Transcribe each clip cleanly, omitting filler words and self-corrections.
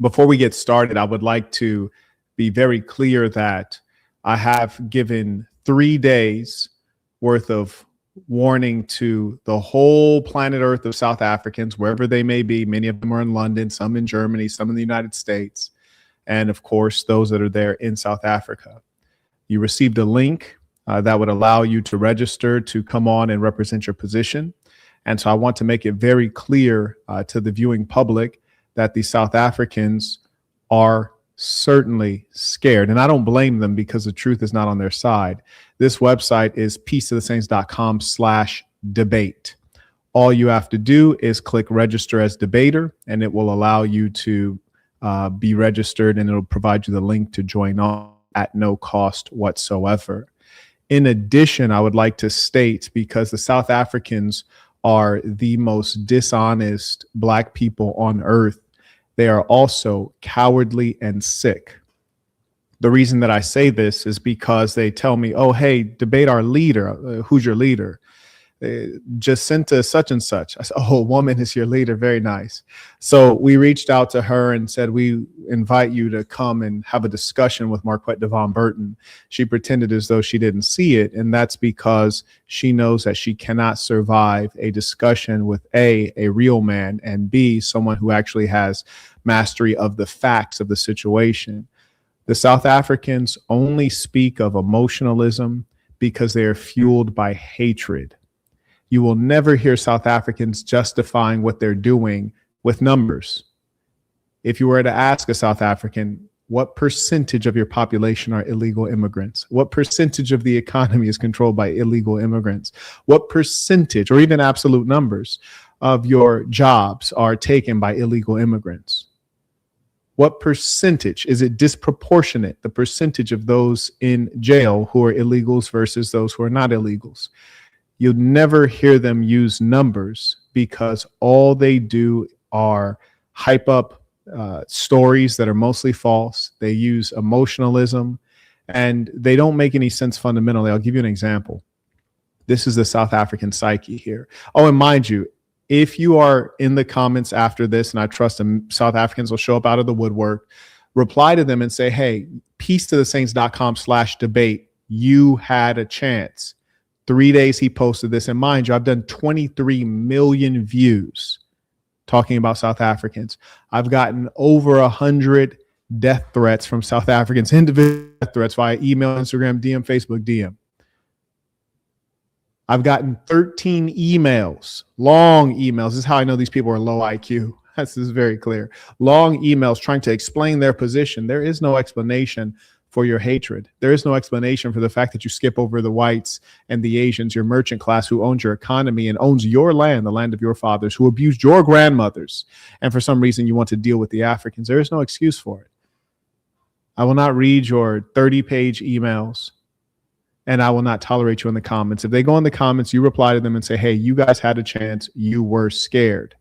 Before we get started, I would like to be very clear that I have given 3 days worth of warning to the whole planet Earth of South Africans, wherever they may be. Many of them are in London, some in Germany, some in the United States, and of course, those that are there in South Africa. You received a link that would allow you to register to come on and represent your position. And so I want to make it very clear to the viewing public that the South Africans are certainly scared. And I don't blame them because the truth is not on their side. This website is peacetothesaints.com/debate. All you have to do is click register as debater, and it will allow you to be registered, and it'll provide you the link to join on at no cost whatsoever. In addition, I would like to state, because the South Africans are the most dishonest Black people on earth, they are also cowardly and sick. The reason that I say this is because they tell me, oh, hey, debate our leader. Who's your leader? Jacinta such and such. I said, oh, a woman is your leader. Very nice. So we reached out to her and said, we invite you to come and have a discussion with Marquette Devon Burton. She pretended as though she didn't see it. And that's because she knows that she cannot survive a discussion with A, real man, and B, someone who actually has mastery of the facts of the situation. The South Africans only speak of emotionalism because they are fueled by hatred. You will never hear South Africans justifying what they're doing with numbers. If you were to ask a South African, what percentage of your population are illegal immigrants? What percentage of the economy is controlled by illegal immigrants? What percentage, or even absolute numbers, of your jobs are taken by illegal immigrants? What percentage? Is it disproportionate, the percentage of those in jail who are illegals versus those who are not illegals? You'll never hear them use numbers because all they do are hype up stories that are mostly false. They use emotionalism, and they don't make any sense fundamentally. I'll give you an example. This is the South African psyche here. Oh, and mind you, if you are in the comments after this, and I trust them, South Africans will show up out of the woodwork, reply to them and say, hey, peacetothesaints.com/debate, you had a chance. 3 days he posted this, and mind you, I've done 23 million views talking about South Africans. I've gotten over 100 death threats from South Africans, individual death threats via email, Instagram, DM, Facebook, DM. I've gotten 13 emails, long emails. This is how I know these people are low IQ. This is very clear. Long emails trying to explain their position. There is no explanation for your hatred. There is no explanation for the fact that you skip over the whites and the Asians, your merchant class who owns your economy and owns your land, the land of your fathers, who abused your grandmothers. And for some reason, you want to deal with the Africans. There is no excuse for it. I will not read your 30-page emails, and I will not tolerate you in the comments. If they go in the comments, you reply to them and say, hey, you guys had a chance. You were scared.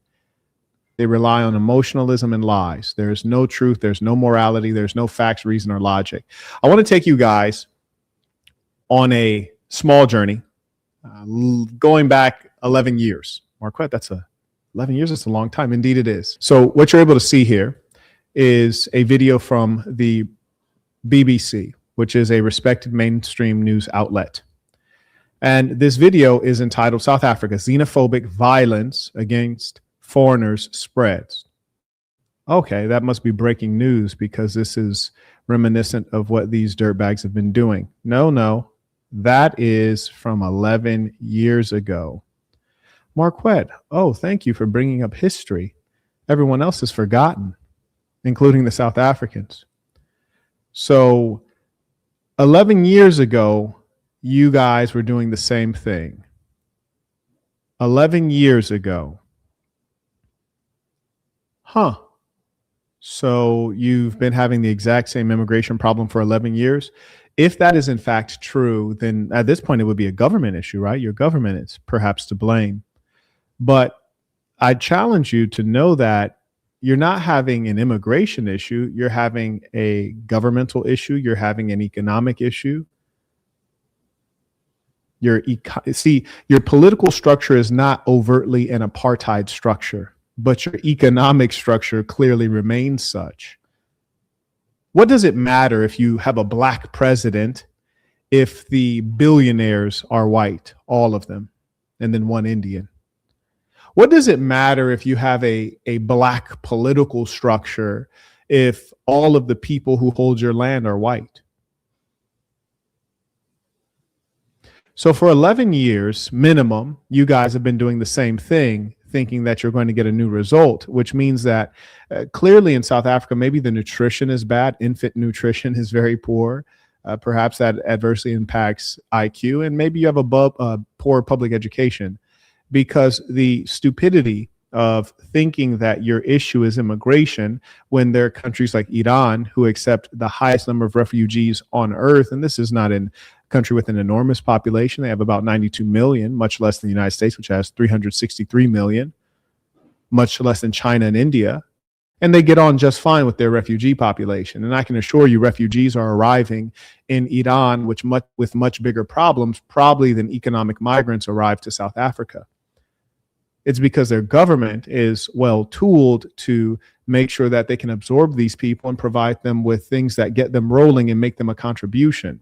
They rely on emotionalism and lies. There is no truth. There's no morality. There's no facts, reason, or logic. I want to take you guys on a small journey going back 11 years. Marquette, 11 years. That's a long time. Indeed, it is. So what you're able to see here is a video from the BBC, which is a respected mainstream news outlet. And this video is entitled South Africa, Xenophobic Violence Against Foreigners Spreads. Okay, that must be breaking news because this is reminiscent of what these dirtbags have been doing. No, that is from 11 years ago. Marquette, oh, thank you for bringing up history. Everyone else has forgotten, including the South Africans. So 11 years ago, you guys were doing the same thing. 11 years ago. Huh. So you've been having the exact same immigration problem for 11 years. If that is in fact true, then at this point it would be a government issue, right? Your government is perhaps to blame. But I challenge you to know that you're not having an immigration issue. You're having a governmental issue. You're having an economic issue. Your political structure is not overtly an apartheid structure. but your economic structure clearly remains such. What does it matter if you have a black president if the billionaires are white, all of them, and then one Indian? What does it matter if you have a black political structure if all of the people who hold your land are white? So for 11 years minimum, you guys have been doing the same thing, thinking that you're going to get a new result, which means that clearly in South Africa, maybe the nutrition is bad. Infant nutrition is very poor. Perhaps that adversely impacts IQ, and maybe you have a poor public education, because the stupidity of thinking that your issue is immigration when there are countries like Iran who accept the highest number of refugees on earth. And this is not in a country with an enormous population. They have about 92 million, much less than the United States, which has 363 million, much less than China and India. And they get on just fine with their refugee population. And I can assure you, refugees are arriving in Iran, with much bigger problems, probably than economic migrants arrive to South Africa. It's because their government is well tooled to make sure that they can absorb these people and provide them with things that get them rolling and make them a contribution.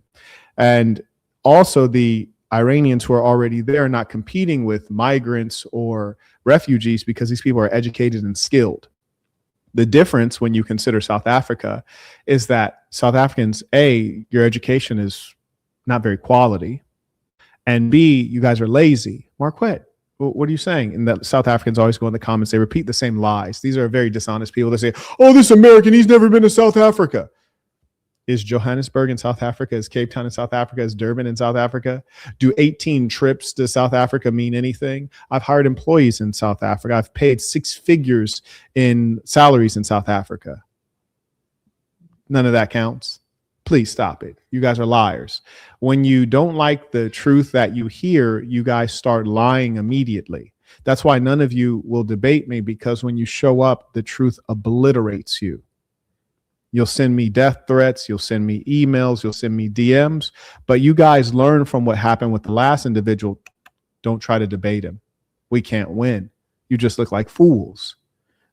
And also the Iranians who are already there are not competing with migrants or refugees because these people are educated and skilled. The difference when you consider South Africa is that South Africans, A, your education is not very quality, and B, you guys are lazy. Marquette, what are you saying? And that South Africans always go in the comments, they repeat the same lies. These are very dishonest people. They say, oh, this American, he's never been to South Africa. Is Johannesburg in South Africa? Is Cape Town in South Africa? Is Durban in South Africa? Do 18 trips to South Africa mean anything? I've hired employees in South Africa. I've paid 6 figures in salaries in South Africa. None of that counts. Please stop it. You guys are liars. When you don't like the truth that you hear, you guys start lying immediately. That's why none of you will debate me, because when you show up, the truth obliterates you. You'll send me death threats. You'll send me emails. You'll send me DMs. But you guys learn from what happened with the last individual. Don't try to debate him. We can't win. You just look like fools.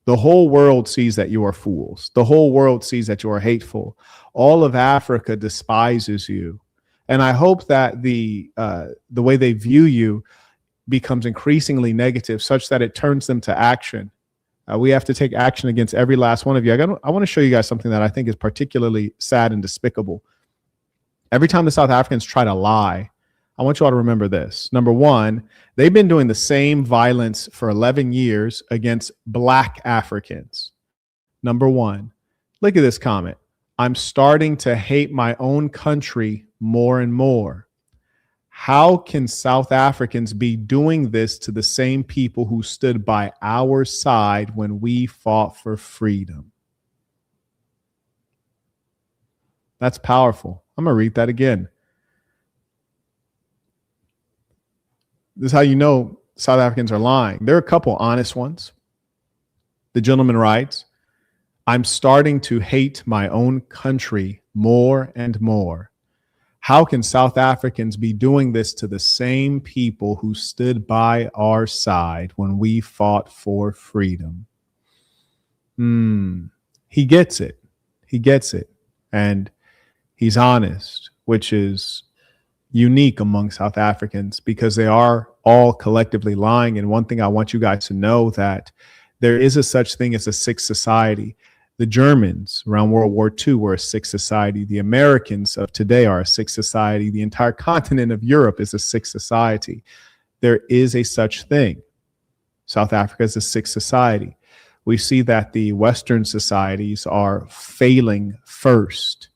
The whole world sees that you are fools. The whole world sees that you are hateful. All of Africa despises you. And I hope that the way they view you becomes increasingly negative, such that it turns them to action. We have to take action against every last one of you. I want to show you guys something that I think is particularly sad and despicable. Every time the South Africans try to lie, I want you all to remember this. Number one, they've been doing the same violence for 11 years against Black Africans. Number one, look at this comment. I'm starting to hate my own country more and more. How can South Africans be doing this to the same people who stood by our side when we fought for freedom? That's powerful. I'm going to read that again. This is how you know South Africans are lying. There are a couple honest ones. The gentleman writes, I'm starting to hate my own country more and more. How can South Africans be doing this to the same people who stood by our side when we fought for freedom? He gets it. He gets it. And he's honest, which is unique among South Africans, because they are all collectively lying. And one thing I want you guys to know, that there is a such thing as a sick society. The Germans around World War II were a sick society. The Americans of today are a sick society. The entire continent of Europe is a sick society. There is a such thing. South Africa is a sick society. We see that the Western societies are failing first.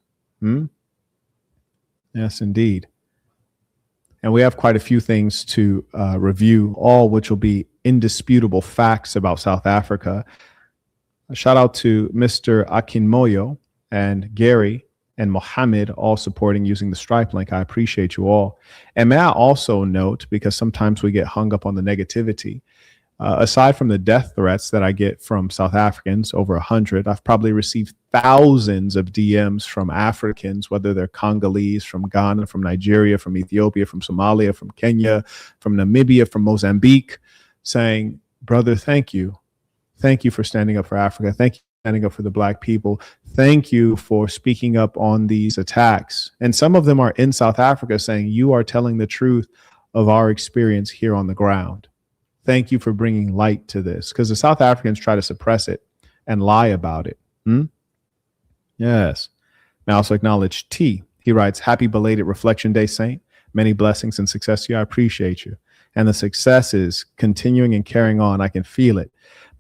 Yes, indeed. And we have quite a few things to review, all which will be indisputable facts about South Africa. A shout out to Mr. Akinmoyo and Gary and Mohammed, all supporting using the Stripe link. I appreciate you all. And may I also note, because sometimes we get hung up on the negativity, aside from the death threats that I get from South Africans, over 100, I've probably received thousands of DMs from Africans, whether they're Congolese, from Ghana, from Nigeria, from Ethiopia, from Somalia, from Kenya, from Namibia, from Mozambique, saying, brother, thank you. Thank you for standing up for Africa. Thank you for standing up for the Black people. Thank you for speaking up on these attacks. And some of them are in South Africa saying you are telling the truth of our experience here on the ground. Thank you for bringing light to this, because the South Africans try to suppress it and lie about it. Yes. Now also acknowledge T. He writes, happy belated Reflection Day, Saint. Many blessings and success to you. I appreciate you. And the success is continuing and carrying on. I can feel it.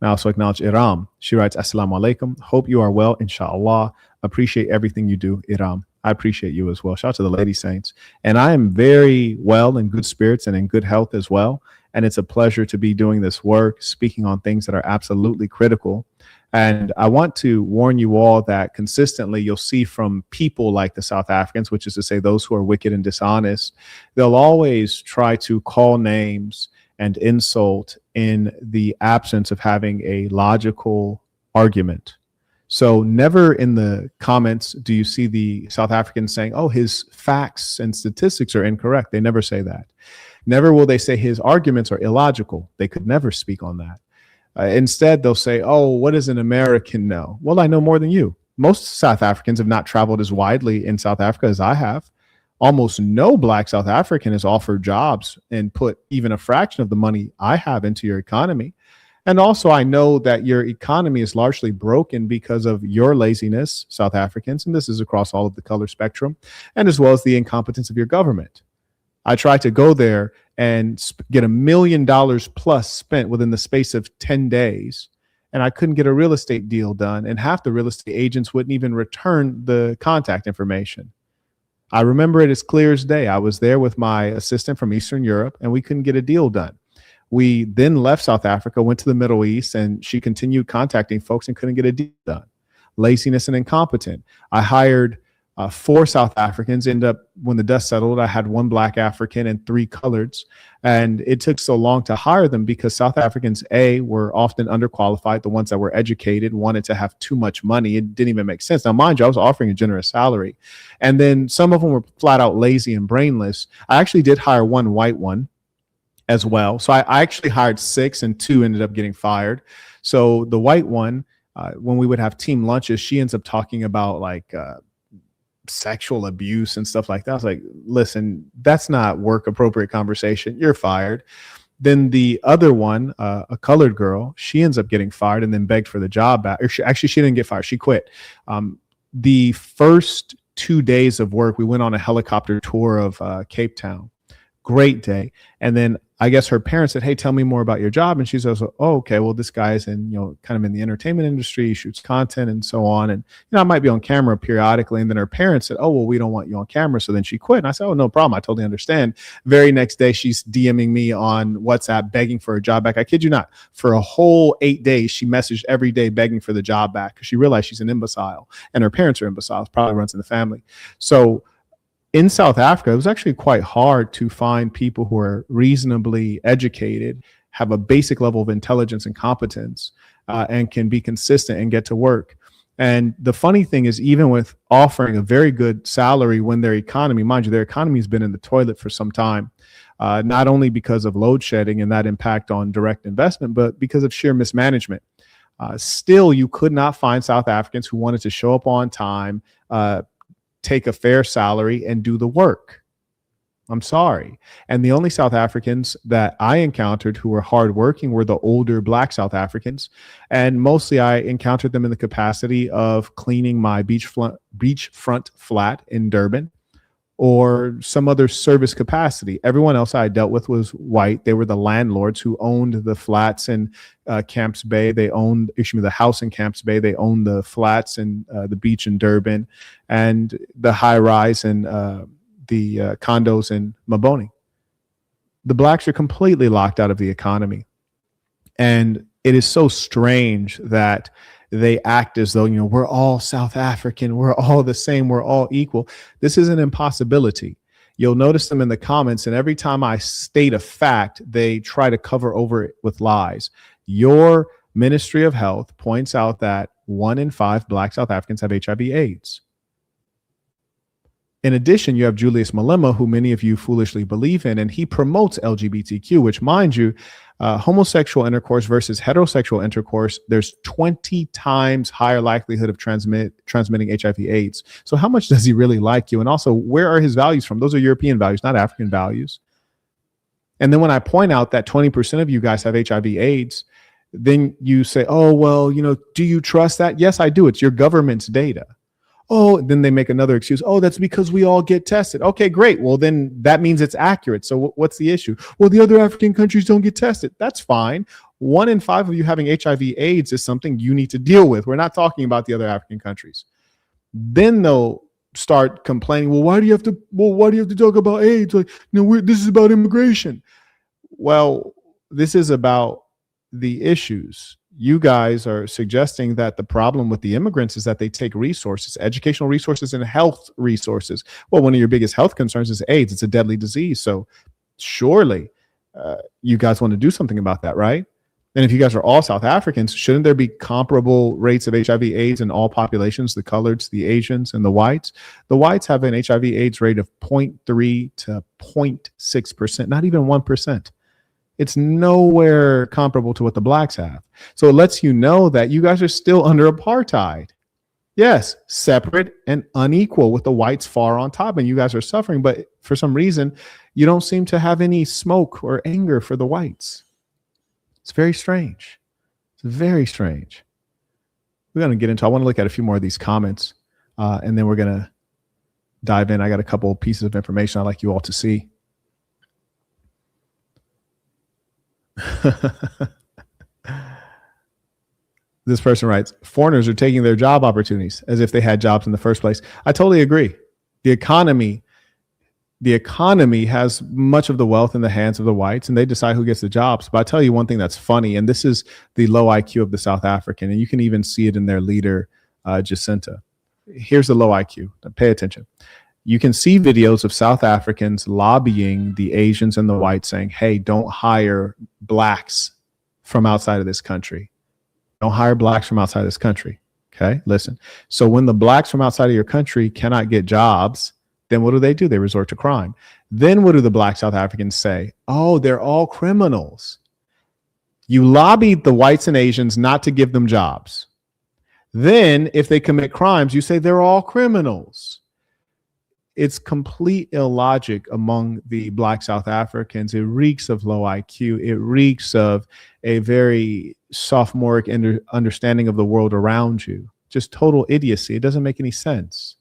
Now also acknowledge Iram. She writes, Assalamu alaikum. Hope you are well, inshallah. Appreciate everything you do, Iram. I appreciate you as well. Shout out to the Lady Saints. And I am very well in good spirits and in good health as well. And it's a pleasure to be doing this work, speaking on things that are absolutely critical. And I want to warn you all that consistently you'll see from people like the South Africans, which is to say those who are wicked and dishonest, they'll always try to call names and insult in the absence of having a logical argument. So never in the comments do you see the South Africans saying, oh, his facts and statistics are incorrect. They never say that. Never will they say his arguments are illogical. They could never speak on that. Instead, they'll say, oh, what does an American know? Well, I know more than you. Most South Africans have not traveled as widely in South Africa as I have. Almost no Black South African has offered jobs and put even a fraction of the money I have into your economy. And also, I know that your economy is largely broken because of your laziness, South Africans, and this is across all of the color spectrum, and as well as the incompetence of your government. I tried to go there and get $1 million plus spent within the space of 10 days. And I couldn't get a real estate deal done. And half the real estate agents wouldn't even return the contact information. I remember it as clear as day. I was there with my assistant from Eastern Europe, and we couldn't get a deal done. We then left South Africa, went to the Middle East, and she continued contacting folks and couldn't get a deal done. Laziness and incompetent. I hired 4 South Africans. Ended up, when the dust settled, I had 1 Black African and 3 coloreds. And it took so long to hire them because South Africans, A, were often underqualified. The ones that were educated wanted to have too much money. It didn't even make sense. Now, mind you, I was offering a generous salary. And then some of them were flat out lazy and brainless. I actually did hire 1 white one as well. So I actually hired 6 and 2 ended up getting fired. So the white one, when we would have team lunches, she ends up talking about like sexual abuse and stuff like that. I was like, listen, that's not work appropriate conversation. You're fired. Then the other one, a colored girl, she ends up getting fired and then begged for the job back. Or she didn't get fired. She quit. The first 2 days of work, we went on a helicopter tour of Cape Town. Great day. And then I guess her parents said, hey, tell me more about your job. And she says, oh, okay, well, this guy's in, kind of in the entertainment industry, shoots content and so on. And, I might be on camera periodically. And then her parents said, oh, well, we don't want you on camera. So then she quit. And I said, oh, no problem. I totally understand. Very next day, she's DMing me on WhatsApp, begging for a job back. I kid you not. For a whole 8 days, she messaged every day begging for the job back because she realized she's an imbecile and her parents are imbeciles, probably runs in the family. So in South Africa, it was actually quite hard to find people who are reasonably educated, have a basic level of intelligence and competence, and can be consistent and get to work. And the funny thing is, even with offering a very good salary when their economy, mind you, their economy has been in the toilet for some time, not only because of load shedding and that impact on direct investment, but because of sheer mismanagement. Still, you could not find South Africans who wanted to show up on time, take a fair salary and do the work. I'm sorry. And the only South Africans that I encountered who were hardworking were the older Black South Africans. And mostly I encountered them in the capacity of cleaning my beachfront flat in Durban or some other service capacity. Everyone else I dealt with was white. They were the landlords who owned the flats in Camps Bay. They owned, the house in Camps Bay. They owned the flats and the beach in Durban and the high rise and the condos in Maboni. The Blacks are completely locked out of the economy. And it is so strange that they act as though, we're all South African, we're all the same, we're all equal. This is an impossibility. You'll notice them in the comments, and every time I state a fact, they try to cover over it with lies. Your Ministry of Health points out that 1 in 5 Black South Africans have HIV/AIDS. In addition, you have Julius Malema, who many of you foolishly believe in, and he promotes LGBTQ, which, mind you, homosexual intercourse versus heterosexual intercourse, there's 20 times higher likelihood of transmitting HIV/AIDS. So how much does he really like you? And also, where are his values from? Those are European values, not African values. And then when I point out that 20% of you guys have HIV/AIDS, then you say, oh, well, do you trust that? Yes, I do. It's your government's data. Oh, then they make another excuse. Oh, that's because we all get tested. Okay, great. Well, then that means it's accurate. So what's the issue? Well, the other African countries don't get tested. That's fine. 1 in 5 of you having HIV/AIDS is something you need to deal with. We're not talking about the other African countries. Then they'll start complaining. Well, why do you have to talk about AIDS? Like, this is about immigration. Well, this is about the issues. You guys are suggesting that the problem with the immigrants is that they take resources, educational resources and health resources. Well, one of your biggest health concerns is AIDS. It's a deadly disease. So surely you guys want to do something about that, right? And if you guys are all South Africans, shouldn't there be comparable rates of HIV/AIDS in all populations, the coloreds, the Asians, and the whites? The whites have an HIV/AIDS rate of 0.3 to 0.6%, not even 1%. It's nowhere comparable to what the blacks have. So it lets you know that you guys are still under apartheid. Yes, separate and unequal, with the whites far on top, and you guys are suffering. But for some reason, you don't seem to have any smoke or anger for the whites. It's very strange. It's very strange. We're going to get into, I want to look at a few more of these comments, and then we're going to dive in. I got a couple of pieces of information I'd like you all to see. This person writes, foreigners are taking their job opportunities as if they had jobs in the first place. I totally agree. The economy has much of the wealth in the hands of the whites, and they decide who gets the jobs. But I tell you one thing that's funny, and this is the low IQ of the South African, and you can even see it in their leader, Jacinta. Here's the low IQ. Pay attention. You can see videos of South Africans lobbying the Asians and the whites, saying, hey, don't hire blacks from outside of this country. Don't hire blacks from outside of this country. Okay, listen. So when the blacks from outside of your country cannot get jobs, then what do? They resort to crime. Then what do the black South Africans say? Oh, they're all criminals. You lobbied the whites and Asians not to give them jobs. Then if they commit crimes, you say they're all criminals. It's complete illogic among the black South Africans. It reeks of low IQ. It reeks of a very sophomoric understanding of the world around you. Just total idiocy. It doesn't make any sense.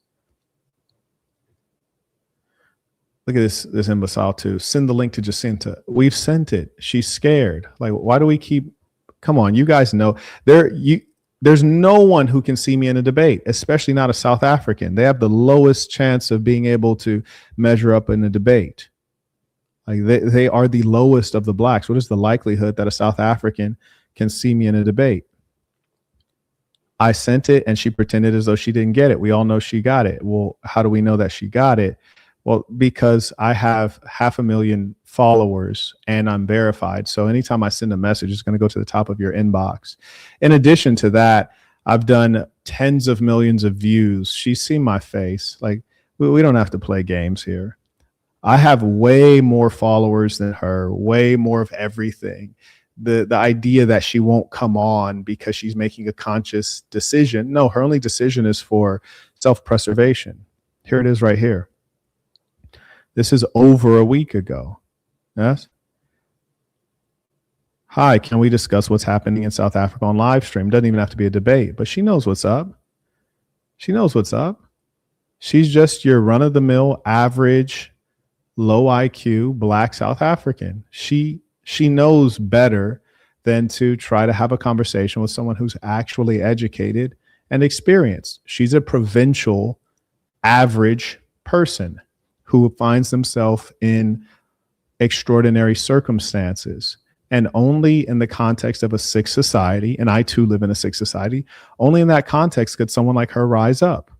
Look at this imbecile too. Send the link to Jacinta. We've sent it. She's scared. Like, why do we keep? Come on, you guys know there's no one who can see me in a debate, especially not a South African. They have the lowest chance of being able to measure up in a debate. Like they are the lowest of the blacks. What is the likelihood that a South African can see me in a debate? I sent it and she pretended as though she didn't get it. We all know she got it. Well, how do we know that she got it? Well, because I have 500,000 followers and I'm verified. So anytime I send a message, it's going to go to the top of your inbox. In addition to that, I've done tens of millions of views. She's seen my face. Like, we don't have to play games here. I have way more followers than her, way more of everything. The idea that she won't come on because she's making a conscious decision. No, her only decision is for self-preservation. Here it is right here. This is over a week ago. Yes. Hi, can we discuss what's happening in South Africa on live stream? Doesn't even have to be a debate, but she knows what's up. She knows what's up. She's just your run-of-the-mill, average, low IQ black South African. She knows better than to try to have a conversation with someone who's actually educated and experienced. She's a provincial, average person who finds themselves in extraordinary circumstances. And only in the context of a sick society, and I too live in a sick society, only in that context could someone like her rise up.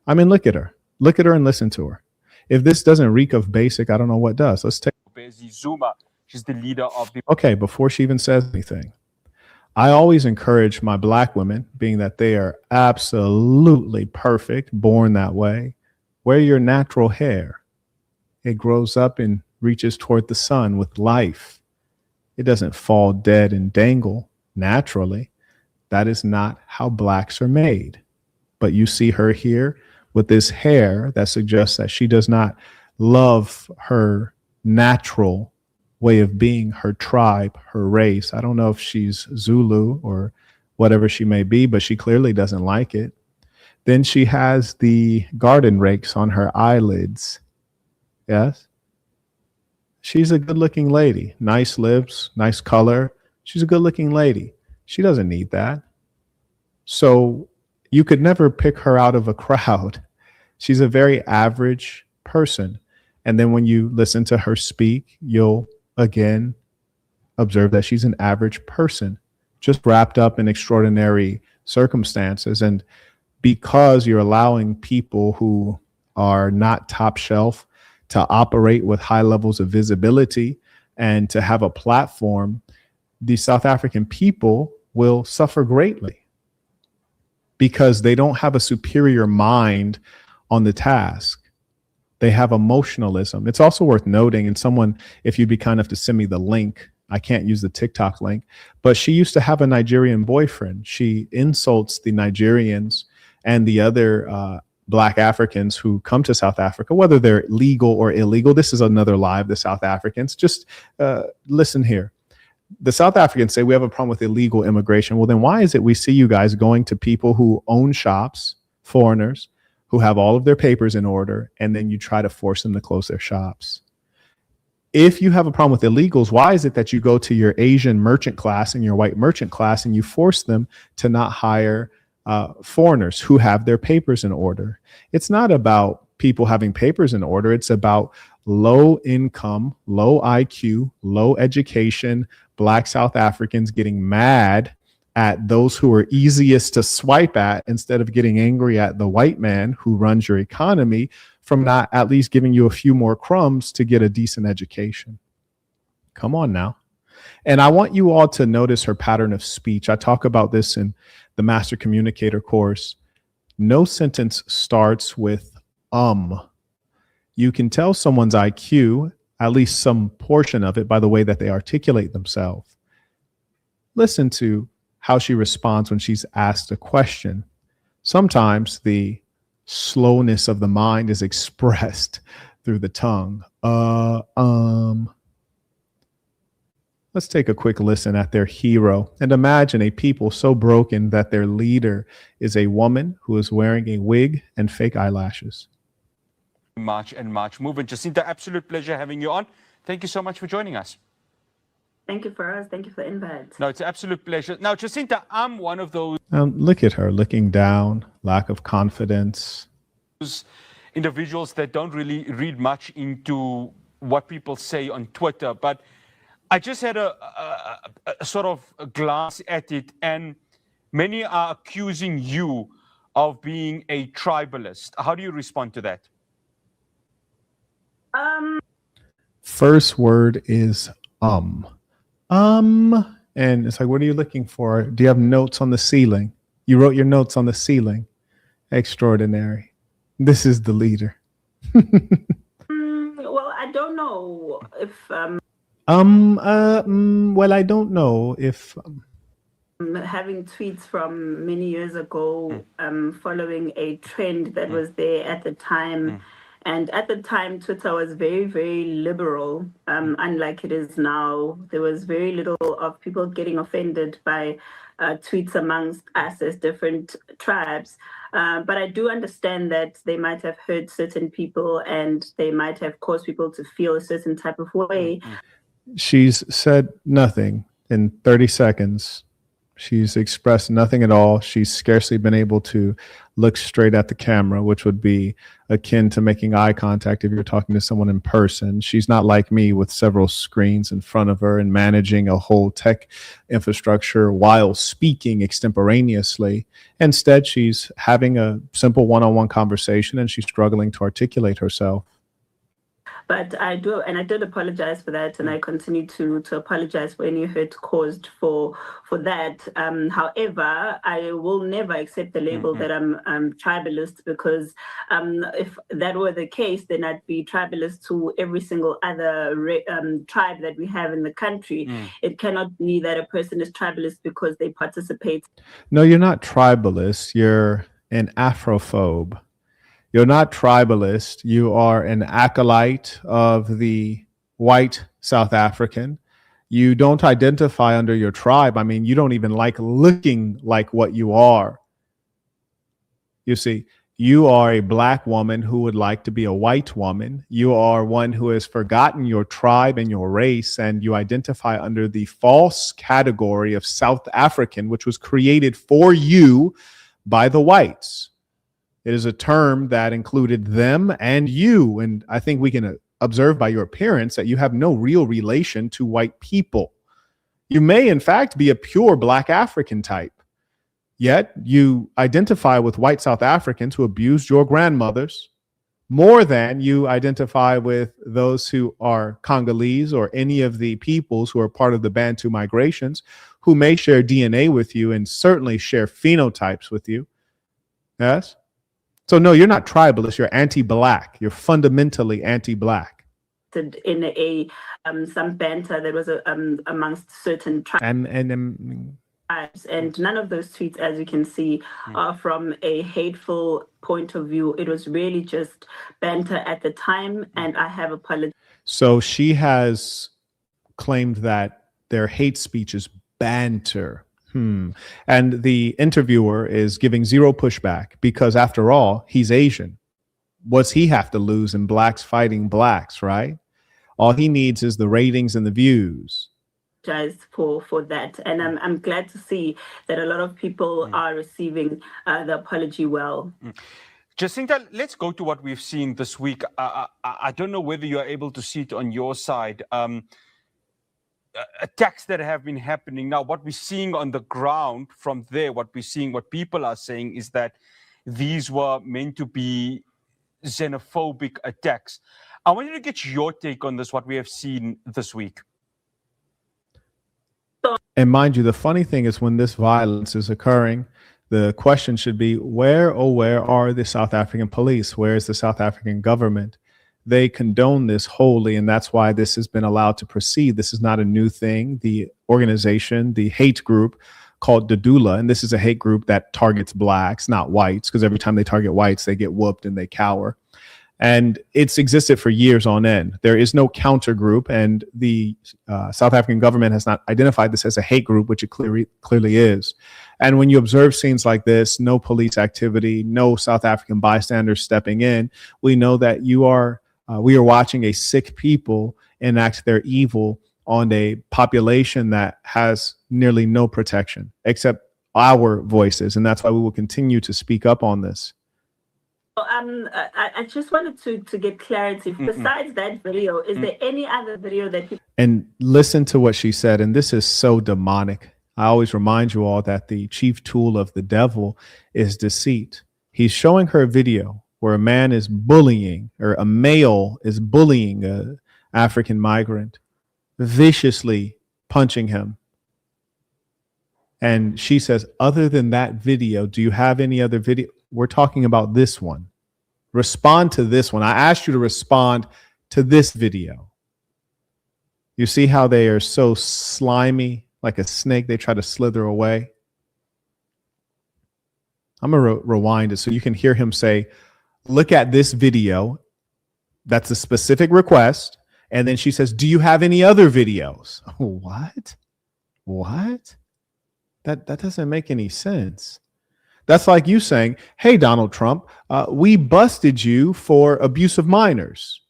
I mean, look at her and listen to her. If this doesn't reek of basic, I don't know what does. Let's take. Zuma. She's the leader of the. Okay, before she even says anything, I always encourage my black women, being that they are absolutely perfect, born that way, Wear your natural hair. It grows up and reaches toward the sun with life. It doesn't fall dead and dangle naturally. That is not how blacks are made. But you see her here with this hair that suggests that she does not love her natural way of being, her tribe, her race. I don't know if she's Zulu or whatever she may be, but she clearly doesn't like it. Then she has the garden rakes on her eyelids. Yes. She's a good looking lady. Nice lips, nice color. She's a good looking lady. She doesn't need that. So you could never pick her out of a crowd. She's a very average person. And then when you listen to her speak, you'll again observe that she's an average person, just wrapped up in extraordinary circumstances. And because you're allowing people who are not top shelf to operate with high levels of visibility and to have a platform, the South African people will suffer greatly because they don't have a superior mind on the task. They have emotionalism. It's also worth noting, and someone, if you'd be kind enough to send me the link, I can't use the TikTok link, but she used to have a Nigerian boyfriend. She insults the Nigerians and the other Black Africans who come to South Africa, whether they're legal or illegal. This is another lie of the South Africans. Just listen here. The South Africans say we have a problem with illegal immigration. Well, then why is it we see you guys going to people who own shops, foreigners, who have all of their papers in order, and then you try to force them to close their shops? If you have a problem with illegals, why is it that you go to your Asian merchant class and your white merchant class and you force them to not hire foreigners who have their papers in order? It's not about people having papers in order. It's about low income, low IQ, low education, Black South Africans getting mad at those who are easiest to swipe at instead of getting angry at the white man who runs your economy from not at least giving you a few more crumbs to get a decent education. Come on now. And I want you all to notice her pattern of speech. I talk about this in the Master Communicator course. No sentence starts with You can tell someone's IQ, at least some portion of it, by the way that they articulate themselves. Listen to how she responds when she's asked a question. Sometimes the slowness of the mind is expressed through the tongue. Let's take a quick listen at their hero and imagine a people so broken that their leader is a woman who is wearing a wig and fake eyelashes. March and March movement. Jacinta, absolute pleasure having you on. Thank you so much for joining us. Thank you for us. Thank you for the invite. No, it's an absolute pleasure. Now, Jacinta, I'm one of those Look at her looking down, lack of confidence. individuals that don't really read much into what people say on Twitter, but I just had a sort of a glance at it, and many are accusing you of being a tribalist. How do you respond to that? First word is and it's like, what are you looking for? Do you have notes on the ceiling? You wrote your notes on the ceiling. Extraordinary. This is the leader. Well, I don't know if well, I don't know if having tweets from many years ago, following a trend that was there at the time. And at the time, Twitter was very, very liberal, unlike it is now. There was very little of people getting offended by tweets amongst us as different tribes. But I do understand that they might have hurt certain people and they might have caused people to feel a certain type of way. She's said nothing in 30 seconds. She's expressed nothing at all. She's scarcely been able to look straight at the camera, which would be akin to making eye contact if you're talking to someone in person. She's not like me with several screens in front of her and managing a whole tech infrastructure while speaking extemporaneously. Instead, she's having a simple one-on-one conversation and she's struggling to articulate herself. But I did apologize for that, and I continue to apologize for any hurt caused for that. However, I will never accept the label that I'm tribalist, because if that were the case, then I'd be tribalist to every single other tribe that we have in the country. It cannot be that a person is tribalist because they participate. No, you're not tribalist. You're an Afrophobe. You're not tribalist. You are an acolyte of the white South African. You don't identify under your tribe. I mean, you don't even like looking like what you are. You see, you are a black woman who would like to be a white woman. You are one who has forgotten your tribe and your race, and you identify under the false category of South African, which was created for you by the whites. It is a term that included them and you. And I think we can observe by your appearance that you have no real relation to white people. You may, in fact, be a pure black African type. Yet you identify with white South Africans who abused your grandmothers more than you identify with those who are Congolese or any of the peoples who are part of the Bantu migrations, who may share DNA with you and certainly share phenotypes with you. Yes? So no, you're not tribalist. You're anti-black. You're fundamentally anti-black. In a some banter that was amongst certain tribes. And none of those tweets, as you can see, are from a hateful point of view. It was really just banter at the time, and I have apologized. So she has claimed that their hate speech is banter. And the interviewer is giving zero pushback because, after all, he's Asian. What's he have to lose in blacks fighting blacks, right? All he needs is the ratings and the views. For that, and I'm glad to see that a lot of people are receiving the apology well. Jacinta, let's go to what we've seen this week. I don't know whether you are able to see it on your side. Attacks that have been happening now. What we're seeing on the ground from there, what people are saying is that these were meant to be xenophobic attacks. I want you to get your take on this, what we have seen this week. And mind you, the funny thing is, when this violence is occurring, the question should be, where are the South African police? Where is the South African government? They condone this wholly, and that's why this has been allowed to proceed. This is not a new thing. The organization, the hate group called Dudula, and this is a hate group that targets blacks, not whites, because every time they target whites, they get whooped and they cower. And it's existed for years on end. There is no counter group, and the South African government has not identified this as a hate group, which it clearly is. And when you observe scenes like this, no police activity, no South African bystanders stepping in, we know that we are watching a sick people enact their evil on a population that has nearly no protection except our voices. And that's why we will continue to speak up on this. I just wanted to get clarity. Besides that video, is there any other video that you... And listen to what she said, and this is so demonic. I always remind you all that the chief tool of the devil is deceit. He's showing her a video where a man is bullying, or a male is bullying an African migrant, viciously punching him. And she says, other than that video, do you have any other video? We're talking about this one. Respond to this one. I asked you to respond to this video. You see how they are so slimy, like a snake. They try to slither away. I'm going to rewind it so you can hear him say, look at this video. That's a specific request. And then she says, do you have any other videos? What? That doesn't make any sense. That's like you saying, hey, Donald Trump, we busted you for abuse of minors.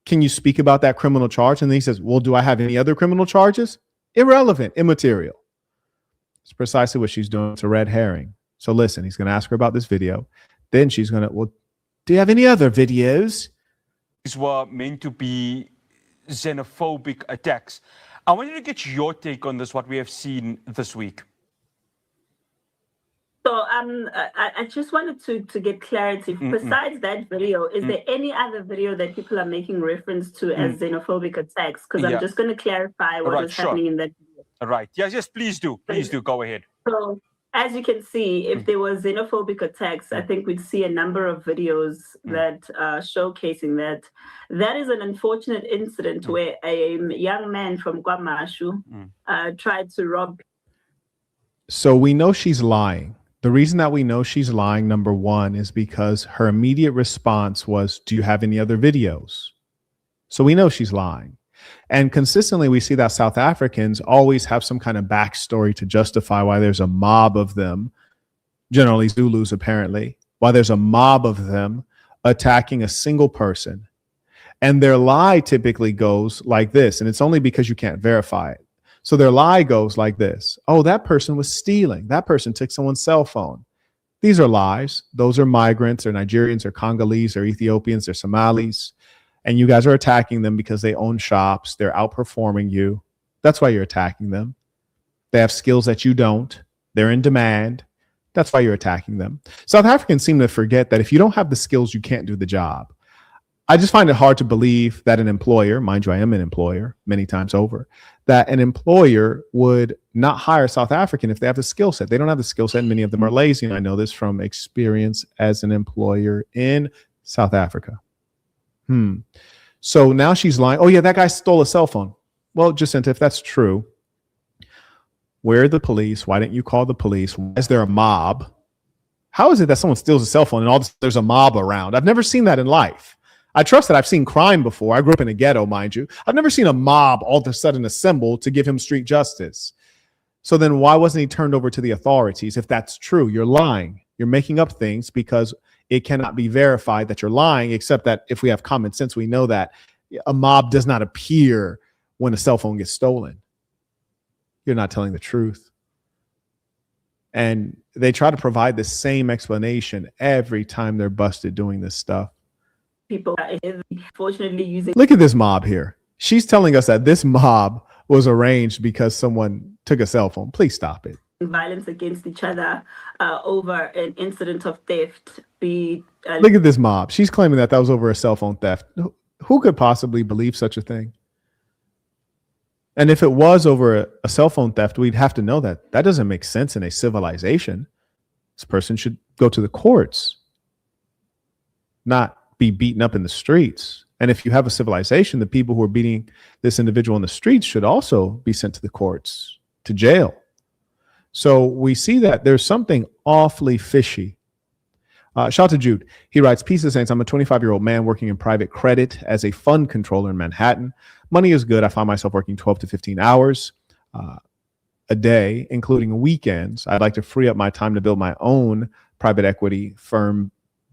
Can you speak about that criminal charge? And then he says, well, do I have any other criminal charges? Irrelevant, immaterial. It's precisely what she's doing. It's a red herring. So listen, he's going to ask her about this video. Then she's going to, well, do you have any other videos? These were meant to be xenophobic attacks. I want you to get your take on this, what we have seen this week. So I just wanted to get clarity. Besides that video, is there any other video that people are making reference to as xenophobic attacks? Because I'm just going to clarify what was happening in that video. Right. Yes, please do. Please do. Go ahead. So as you can see, if there were xenophobic attacks, I think we'd see a number of videos that showcasing that. That is an unfortunate incident where a young man from KwaMashu tried to rob. So we know she's lying. The reason that we know she's lying, number one, is because her immediate response was, do you have any other videos? So we know she's lying. And consistently, we see that South Africans always have some kind of backstory to justify why there's a mob of them, generally Zulus apparently, why there's a mob of them attacking a single person. And their lie typically goes like this, and it's only because you can't verify it. So their lie goes like this. Oh, that person was stealing. That person took someone's cell phone. These are lies. Those are migrants or Nigerians or Congolese or Ethiopians or Somalis. And you guys are attacking them because they own shops. They're outperforming you. That's why you're attacking them. They have skills that you don't. They're in demand. That's why you're attacking them. South Africans seem to forget that if you don't have the skills, you can't do the job. I just find it hard to believe that an employer, mind you, I am an employer many times over, that an employer would not hire a South African if they have the skill set. They don't have the skill set, and many of them are lazy. And I know this from experience as an employer in South Africa. So now she's lying. Oh, yeah, that guy stole a cell phone. Well, Jacinta, if that's true, where are the police? Why didn't you call the police? Why is there a mob? How is it that someone steals a cell phone and all this, there's a mob around? I've never seen that in life. I trust that I've seen crime before. I grew up in a ghetto, mind you. I've never seen a mob all of a sudden assemble to give him street justice. So then why wasn't he turned over to the authorities? If that's true, you're lying. You're making up things because it cannot be verified that you're lying, except that if we have common sense, we know that a mob does not appear when a cell phone gets stolen. You're not telling the truth. And they try to provide the same explanation every time they're busted doing this stuff. People are fortunately using. Look at this mob here. She's telling us that this mob was arranged because someone took a cell phone. Please stop it. Violence against each other over an incident of theft. Look at this mob. She's claiming that was over a cell phone theft. Who could possibly believe such a thing? And if it was over a cell phone theft, we'd have to know that. That doesn't make sense in a civilization. This person should go to the courts, not be beaten up in the streets. And if you have a civilization, the people who are beating this individual in the streets should also be sent to the courts, to jail. So we see that there's something awfully fishy. Shout out to Jude. He writes, "Peace of Saints. I'm a 25-year-old man working in private credit as a fund controller in Manhattan. Money is good. I find myself working 12 to 15 hours a day, including weekends. I'd like to free up my time to build my own private equity firm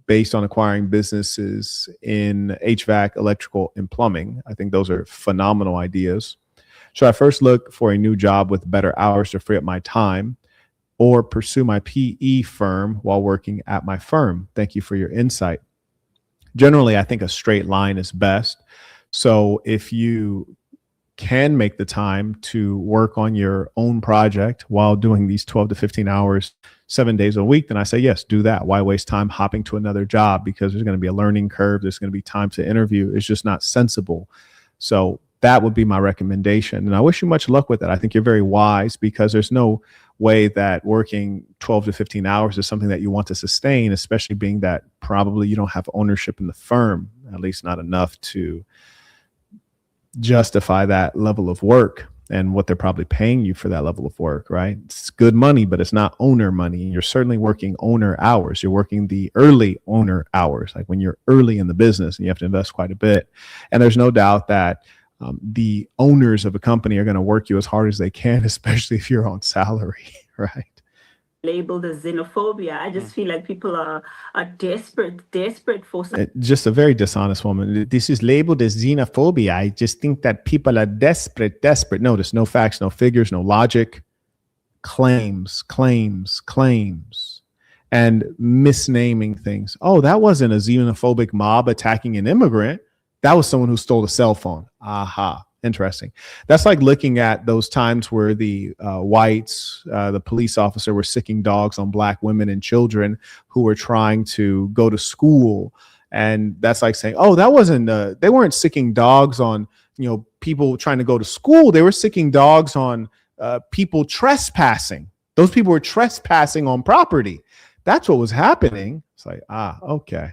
based on acquiring businesses in HVAC, electrical, and plumbing. I think those are phenomenal ideas. Should I first look for a new job with better hours to free up my time, or pursue my PE firm while working at my firm? Thank you for your insight." Generally, I think a straight line is best. So if you can make the time to work on your own project while doing these 12 to 15 hours, 7 days a week, then I say, yes, do that. Why waste time hopping to another job? Because there's going to be a learning curve. There's going to be time to interview. It's just not sensible. So that would be my recommendation. And I wish you much luck with it. I think you're very wise, because there's no way that working 12 to 15 hours is something that you want to sustain, especially being that probably you don't have ownership in the firm, at least not enough to justify that level of work and what they're probably paying you for that level of work, right? It's good money, but it's not owner money. You're certainly working owner hours. You're working the early owner hours, like when you're early in the business and you have to invest quite a bit. And there's no doubt that the owners of a company are going to work you as hard as they can, especially if you're on salary, right? Labeled as xenophobia. I just feel like people are desperate for just a very dishonest woman. This is labeled as xenophobia. I just think that people are desperate. Notice no facts, no figures, no logic. Claims, and misnaming things. Oh, that wasn't a xenophobic mob attacking an immigrant. That was someone who stole a cell phone. Aha. Interesting. That's like looking at those times where the whites, the police officer, were sicking dogs on black women and children who were trying to go to school. And that's like saying, oh, that wasn't, they weren't sicking dogs on, people trying to go to school. They were sicking dogs on people trespassing. Those people were trespassing on property. That's what was happening. It's like, okay.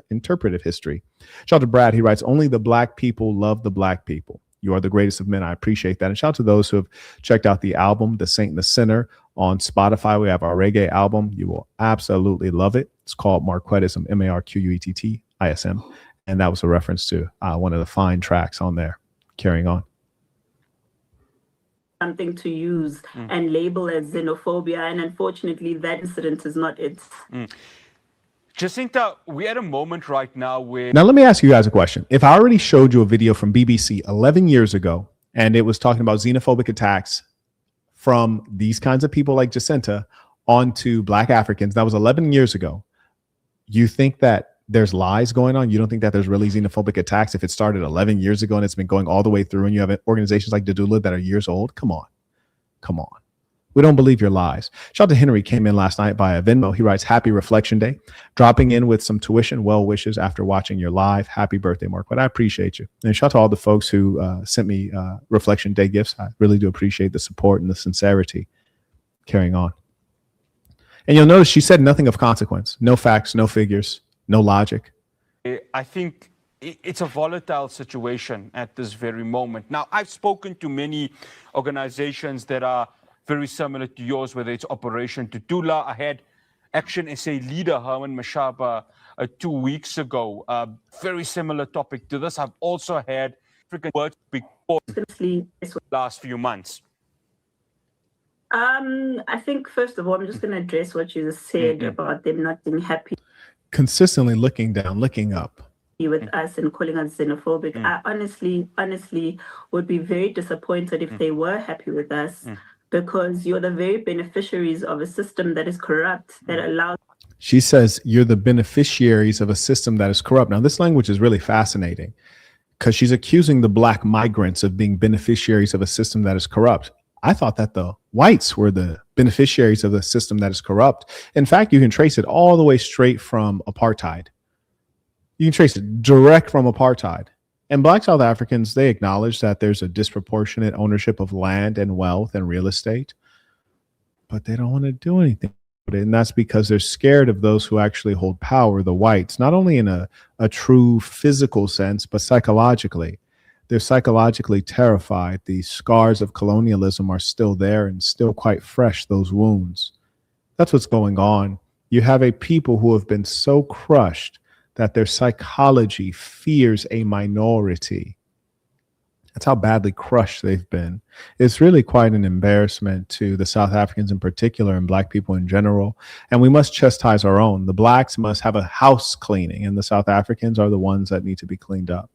Interpretive history. Shout out to Brad. He writes, only the black people love the black people. You are the greatest of men. I appreciate that. And shout out to those who have checked out the album, The Saint and the Sinner, on Spotify. We have our reggae album. You will absolutely love it. It's called Marquettism, Marquettism. And that was a reference to one of the fine tracks on there. Carrying on. Something to use and label as xenophobia. And unfortunately, that incident is not it. Jacinta, we're at a moment right now where... Now, let me ask you guys a question. If I already showed you a video from BBC 11 years ago, and it was talking about xenophobic attacks from these kinds of people like Jacinta onto black Africans, that was 11 years ago, you think that there's lies going on? You don't think that there's really xenophobic attacks if it started 11 years ago and it's been going all the way through, and you have organizations like Dadula that are years old? Come on. Come on. We don't believe your lies. Shout out to Henry, came in last night via Venmo. He writes, happy reflection day. Dropping in with some tuition, well wishes after watching your live. Happy birthday, Mark. But I appreciate you. And shout out to all the folks who sent me reflection day gifts. I really do appreciate the support and the sincerity. Carrying on. And you'll notice she said nothing of consequence. No facts, no figures, no logic. I think it's a volatile situation at this very moment. Now, I've spoken to many organizations that are very similar to yours, whether it's Operation Tutula. I had Action SA leader Herman Mashaba 2 weeks ago. Very similar topic to this. I've also had African Words Big last few months. I think, first of all, I'm just going to address what you just said about them not being happy. Consistently looking down, looking up. With us and calling us xenophobic. I honestly would be very disappointed if they were happy with us. Because you're the very beneficiaries of a system that is corrupt, that allows... She says you're the beneficiaries of a system that is corrupt. Now, this language is really fascinating because she's accusing the black migrants of being beneficiaries of a system that is corrupt. I thought that the whites were the beneficiaries of the system that is corrupt. In fact, you can trace it all the way straight from apartheid. You can trace it direct from apartheid. And black South Africans, they acknowledge that there's a disproportionate ownership of land and wealth and real estate, but they don't want to do anything about it. And that's because they're scared of those who actually hold power, the whites, not only in a true physical sense, but psychologically. They're psychologically terrified. The scars of colonialism are still there and still quite fresh, those wounds. That's what's going on. You have a people who have been so crushed that their psychology fears a minority. That's how badly crushed they've been. It's really quite an embarrassment to the South Africans in particular and black people in general. And we must chastise our own. The blacks must have a house cleaning, and the South Africans are the ones that need to be cleaned up.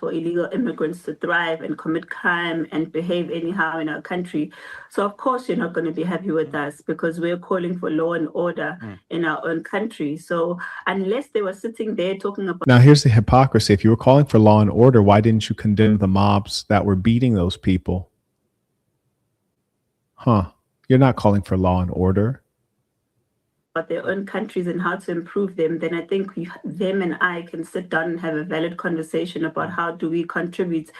For illegal immigrants to thrive and commit crime and behave anyhow in our country. So of course you're not going to be happy with us because we're calling for law and order in our own country. So unless they were sitting there talking about... Now here's the hypocrisy. If you were calling for law and order, why didn't you condemn the mobs that were beating those people? You're not calling for law and order. About their own countries and how to improve them, then I think them and I can sit down and have a valid conversation about how do we contribute.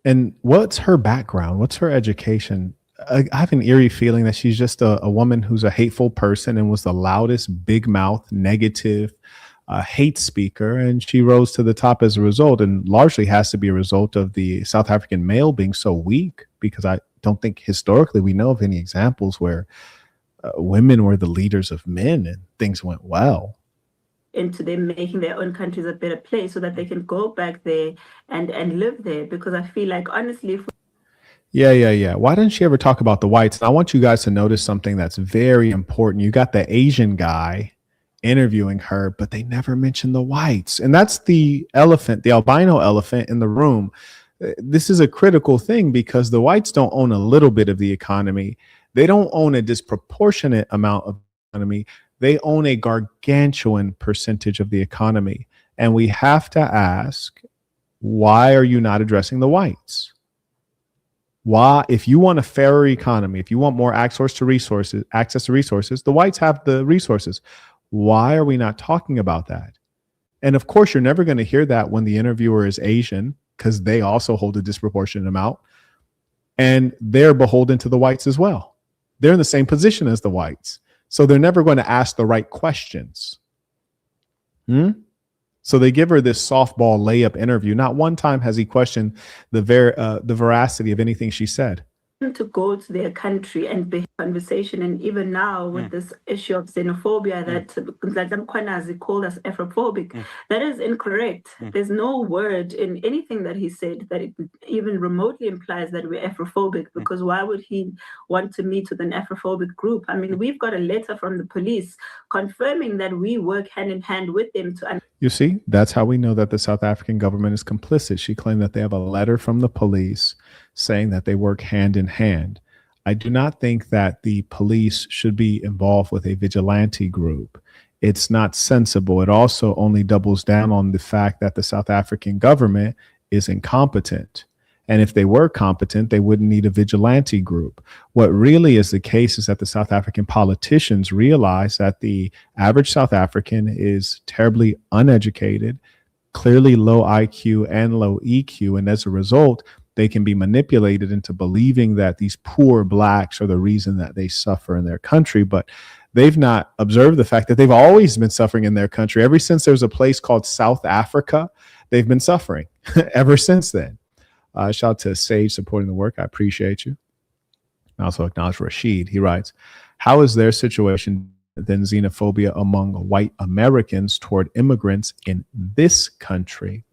And what's her background? What's her education? I have an eerie feeling that she's just a woman who's a hateful person and was the loudest, big mouth, negative hate speaker. And she rose to the top as a result, and largely has to be a result of the South African male being so weak, because I don't think historically we know of any examples where women were the leaders of men and things went well. Into them making their own countries a better place so that they can go back there and live there. Because I feel like, honestly, Yeah. Why didn't she ever talk about the whites? And I want you guys to notice something that's very important. You got the Asian guy interviewing her, but they never mentioned the whites. And that's the elephant, the albino elephant in the room. This is a critical thing because the whites don't own a little bit of the economy. They don't own a disproportionate amount of the economy. They own a gargantuan percentage of the economy. And we have to ask, why are you not addressing the whites? Why, if you want a fairer economy, if you want more access to resources, the whites have the resources. Why are we not talking about that? And of course, you're never going to hear that when the interviewer is Asian, because they also hold a disproportionate amount, and they're beholden to the whites as well. They're in the same position as the whites. So they're never going to ask the right questions. So they give her this softball layup interview. Not one time has he questioned the veracity of anything she said. To go to their country and be conversation, and even now with this issue of xenophobia that Nkwanazi called us Afrophobic, that is incorrect. There's no word in anything that he said that it even remotely implies that we're Afrophobic, because why would he want to meet with an Afrophobic group? I mean, we've got a letter from the police confirming that we work hand in hand with them to. You see, that's how we know that the South African government is complicit. She claimed that they have a letter from the police saying that they work hand in hand. I do not think that the police should be involved with a vigilante group. It's not sensible. It also only doubles down on the fact that the South African government is incompetent. And if they were competent, they wouldn't need a vigilante group. What really is the case is that the South African politicians realize that the average South African is terribly uneducated, clearly low IQ and low EQ. And as a result, they can be manipulated into believing that these poor blacks are the reason that they suffer in their country. But they've not observed the fact that they've always been suffering in their country. Ever since there's a place called South Africa, they've been suffering ever since then. Shout out to Sage supporting the work. I appreciate you. I also acknowledge Rashid. He writes, how is their situation than xenophobia among white Americans toward immigrants in this country?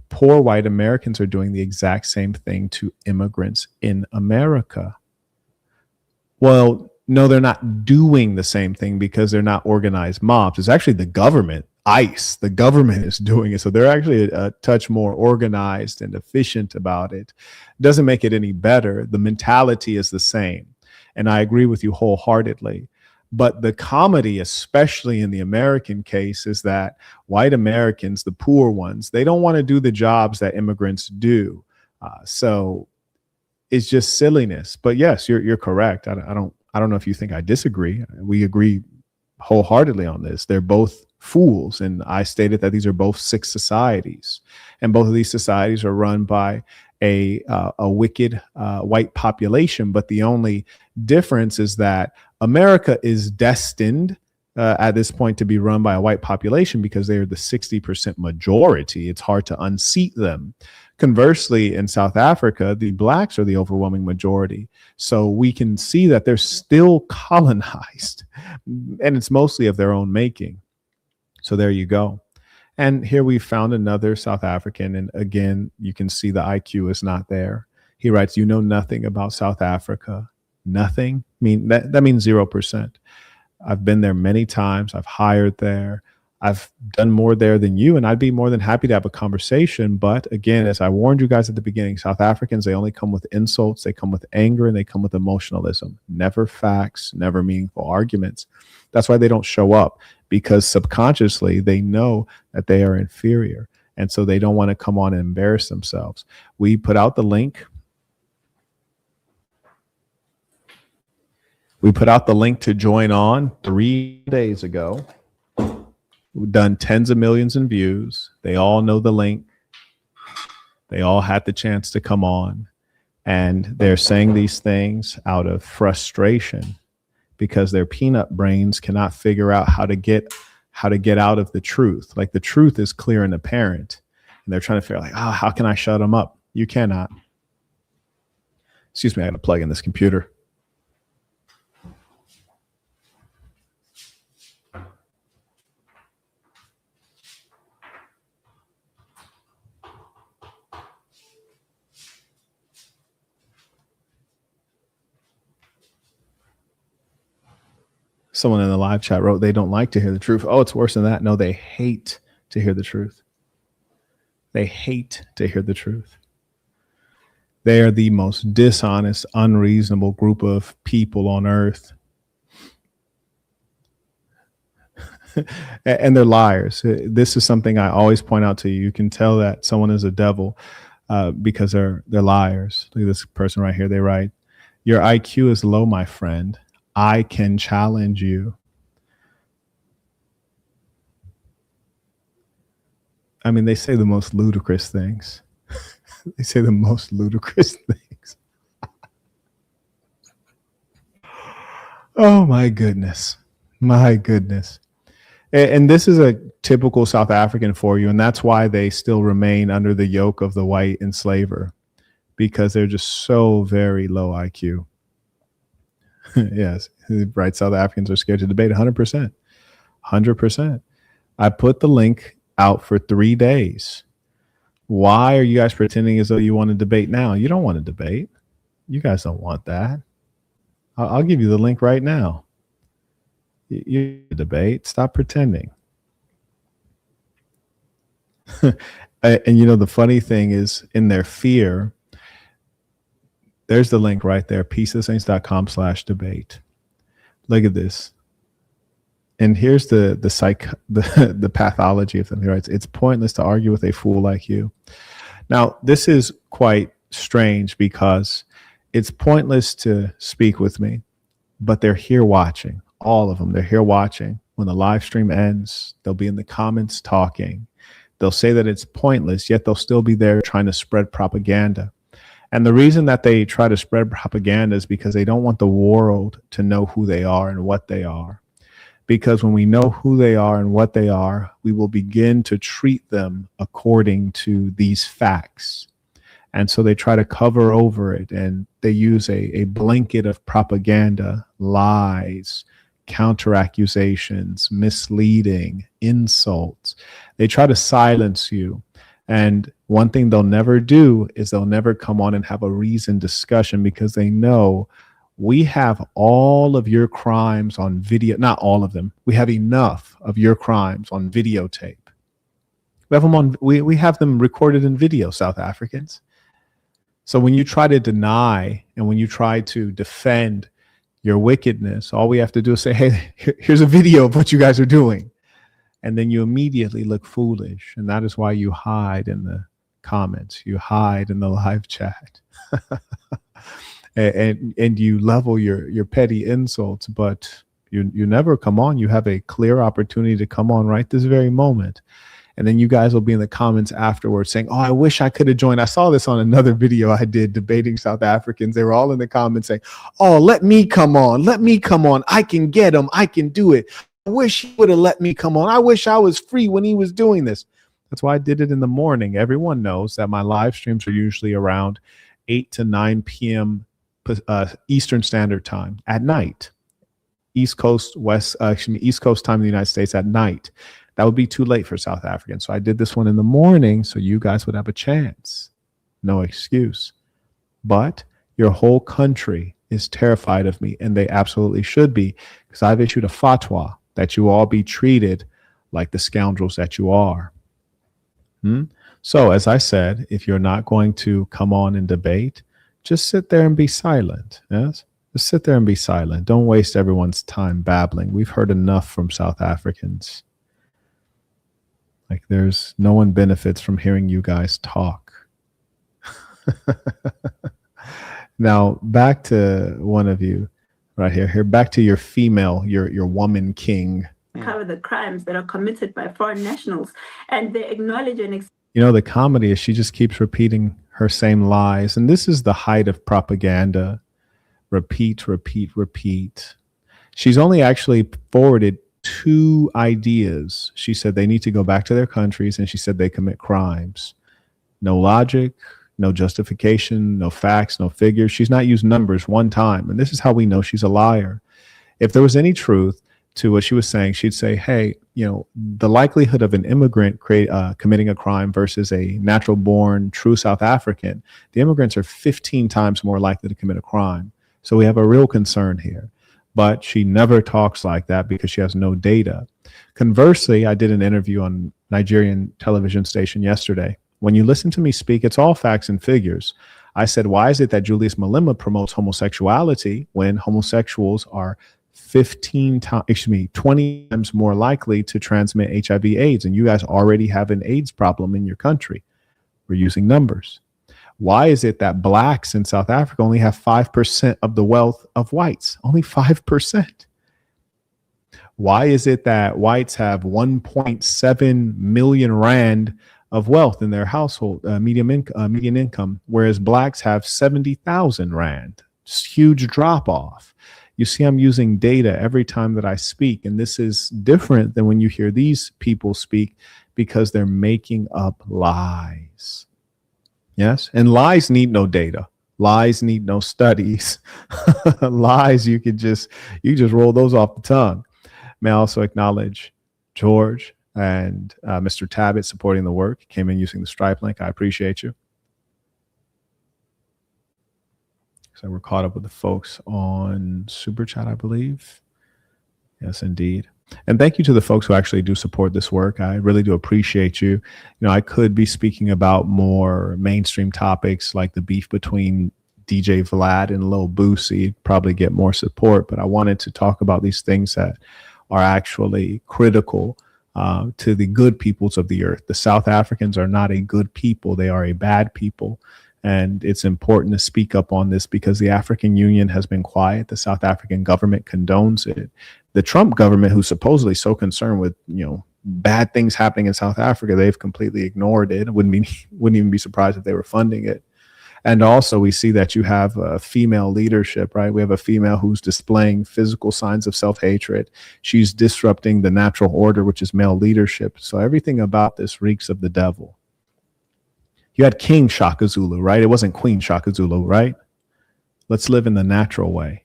Poor white Americans are doing the exact same thing to immigrants in America. Well, no, they're not doing the same thing because they're not organized mobs. It's actually the government, ICE. The government is doing it. So they're actually a touch more organized and efficient about it. Doesn't make it any better. The mentality is the same. And I agree with you wholeheartedly. But the comedy, especially in the American case, is that white Americans, the poor ones, they don't want to do the jobs that immigrants do. So it's just silliness. But yes, you're correct. I don't know if you think I disagree. We agree wholeheartedly on this. They're both fools. And I stated that these are both sick societies. And both of these societies are run by a wicked white population. But the only difference is that America is destined at this point to be run by a white population because they are the 60% majority. It's hard to unseat them. Conversely, in South Africa, the blacks are the overwhelming majority. So we can see that they're still colonized, and it's mostly of their own making. So there you go. And here we found another South African. And again, you can see the IQ is not there. He writes, you know nothing about South Africa. Nothing. I mean, that means 0%. I've been there many times. I've hired there. I've done more there than you, and I'd be more than happy to have a conversation. But again, as I warned you guys at the beginning, South Africans, they only come with insults, they come with anger, and they come with emotionalism. Never facts, never meaningful arguments. That's why they don't show up, because subconsciously they know that they are inferior. And so they don't want to come on and embarrass themselves. We put out the link. We put out the link to join on 3 days ago. We've done tens of millions in views. They all know the link. They all had the chance to come on. And they're saying these things out of frustration because their peanut brains cannot figure out how to get out of the truth. Like, the truth is clear and apparent. And they're trying to figure out, like, how can I shut them up? You cannot. Excuse me, I got to plug in this computer. Someone in the live chat wrote they don't like to hear the truth. Oh, it's worse than that. No, they hate to hear the truth. They hate to hear the truth. They are the most dishonest, unreasonable group of people on earth. And they're liars. This is something I always point out to you. You can tell that someone is a devil because they're liars. Look at this person right here. They write, "Your IQ is low, my friend. I can challenge you." I mean, they say the most ludicrous things. They say the most ludicrous things. Oh my goodness. My goodness. And this is a typical South African for you. And that's why they still remain under the yoke of the white enslaver, because they're just so very low IQ. Yes, right. South Africans are scared to debate. 100%. 100%. I put the link out for 3 days. Why are you guys pretending as though you want to debate now? You don't want to debate. You guys don't want that. I'll give you the link right now. You debate. Stop pretending. And you know, the funny thing is, in their fear, there's the link right there, peaceofsaints.com/debate. Look at this. And here's the pathology of them. Right? It's pointless to argue with a fool like you. Now, this is quite strange because it's pointless to speak with me, but they're here watching. All of them, they're here watching. When the live stream ends, they'll be in the comments talking. They'll say that it's pointless, yet they'll still be there trying to spread propaganda. And the reason that they try to spread propaganda is because they don't want the world to know who they are and what they are. Because when we know who they are and what they are, we will begin to treat them according to these facts. And so they try to cover over it, and they use a blanket of propaganda, lies, counter accusations, misleading, insults. They try to silence you. And one thing they'll never do is they'll never come on and have a reasoned discussion, because they know we have all of your crimes on video. Not all of them. We have enough of your crimes on videotape. We have them on. We have them recorded in video, South Africans. So when you try to deny and when you try to defend your wickedness, all we have to do is say, hey, here's a video of what you guys are doing. And then you immediately look foolish. And that is why you hide in the comments. You hide in the live chat. and you level your petty insults, but you never come on. You have a clear opportunity to come on right this very moment. And then you guys will be in the comments afterwards saying, oh, I wish I could have joined. I saw this on another video I did debating South Africans. They were all in the comments saying, oh, let me come on. Let me come on. I can get him. I can do it. I wish he would have let me come on. I wish I was free when he was doing this. That's why I did it in the morning. Everyone knows that my live streams are usually around 8 to 9 p.m. Eastern Standard Time at night. East Coast time in the United States at night. That would be too late for South Africans. So I did this one in the morning so you guys would have a chance. No excuse. But your whole country is terrified of me, and they absolutely should be, because I've issued a fatwa that you all be treated like the scoundrels that you are. So as I said, if you're not going to come on and debate, just sit there and be silent. Yes? Just sit there and be silent. Don't waste everyone's time babbling. We've heard enough from South Africans. Like, there's no one benefits from hearing you guys talk. Now, back to one of you right here. Back to your female, your woman king. Cover the crimes that are committed by foreign nationals, and they acknowledge and you know, the comedy is she just keeps repeating her same lies. And this is the height of propaganda. Repeat, repeat, repeat. She's only actually forwarded 2 ideas. She said they need to go back to their countries, and she said they commit crimes. No logic, no justification, no facts, no figures. She's not used numbers one time. And this is how we know she's a liar. If there was any truth to what she was saying, she'd say, hey, you know, the likelihood of an immigrant committing a crime versus a natural born true South African, the immigrants are 15 times more likely to commit a crime. So we have a real concern here. But she never talks like that because she has no data. Conversely, I did an interview on Nigerian television station yesterday. When you listen to me speak, it's all facts and figures. I said, why is it that Julius Malema promotes homosexuality when homosexuals are 20 times more likely to transmit HIV/AIDS, and you guys already have an AIDS problem in your country? We're using numbers. Why is it that blacks in South Africa only have 5% of the wealth of whites? Only 5%. Why is it that whites have 1.7 million rand of wealth in their household, median income, whereas blacks have 70,000 rand? Just huge drop off. You see, I'm using data every time that I speak, and this is different than when you hear these people speak because they're making up lies. Yes. And lies need no data. Lies need no studies. Lies, you just roll those off the tongue. May I also acknowledge George and Mr. Tabbitt supporting the work. Came in using the Stripe link. I appreciate you. So we're caught up with the folks on Super Chat, I believe. Yes, indeed. And thank you to the folks who actually do support this work. I really do appreciate you. You know, I could be speaking about more mainstream topics like the beef between DJ Vlad and Lil Boosie, probably get more support, but I wanted to talk about these things that are actually critical to the good peoples of the earth. The South Africans are not a good people. They are a bad people. And it's important to speak up on this because the African Union has been quiet. The South African government condones it. The Trump government, who's supposedly so concerned with, you know, bad things happening in South Africa, they've completely ignored it. Wouldn't even be surprised if they were funding it. And also we see that you have a female leadership, right? We have a female who's displaying physical signs of self-hatred. She's disrupting the natural order, which is male leadership. So everything about this reeks of the devil. You had King Shaka Zulu, right? It wasn't Queen Shaka Zulu, right? Let's live in the natural way.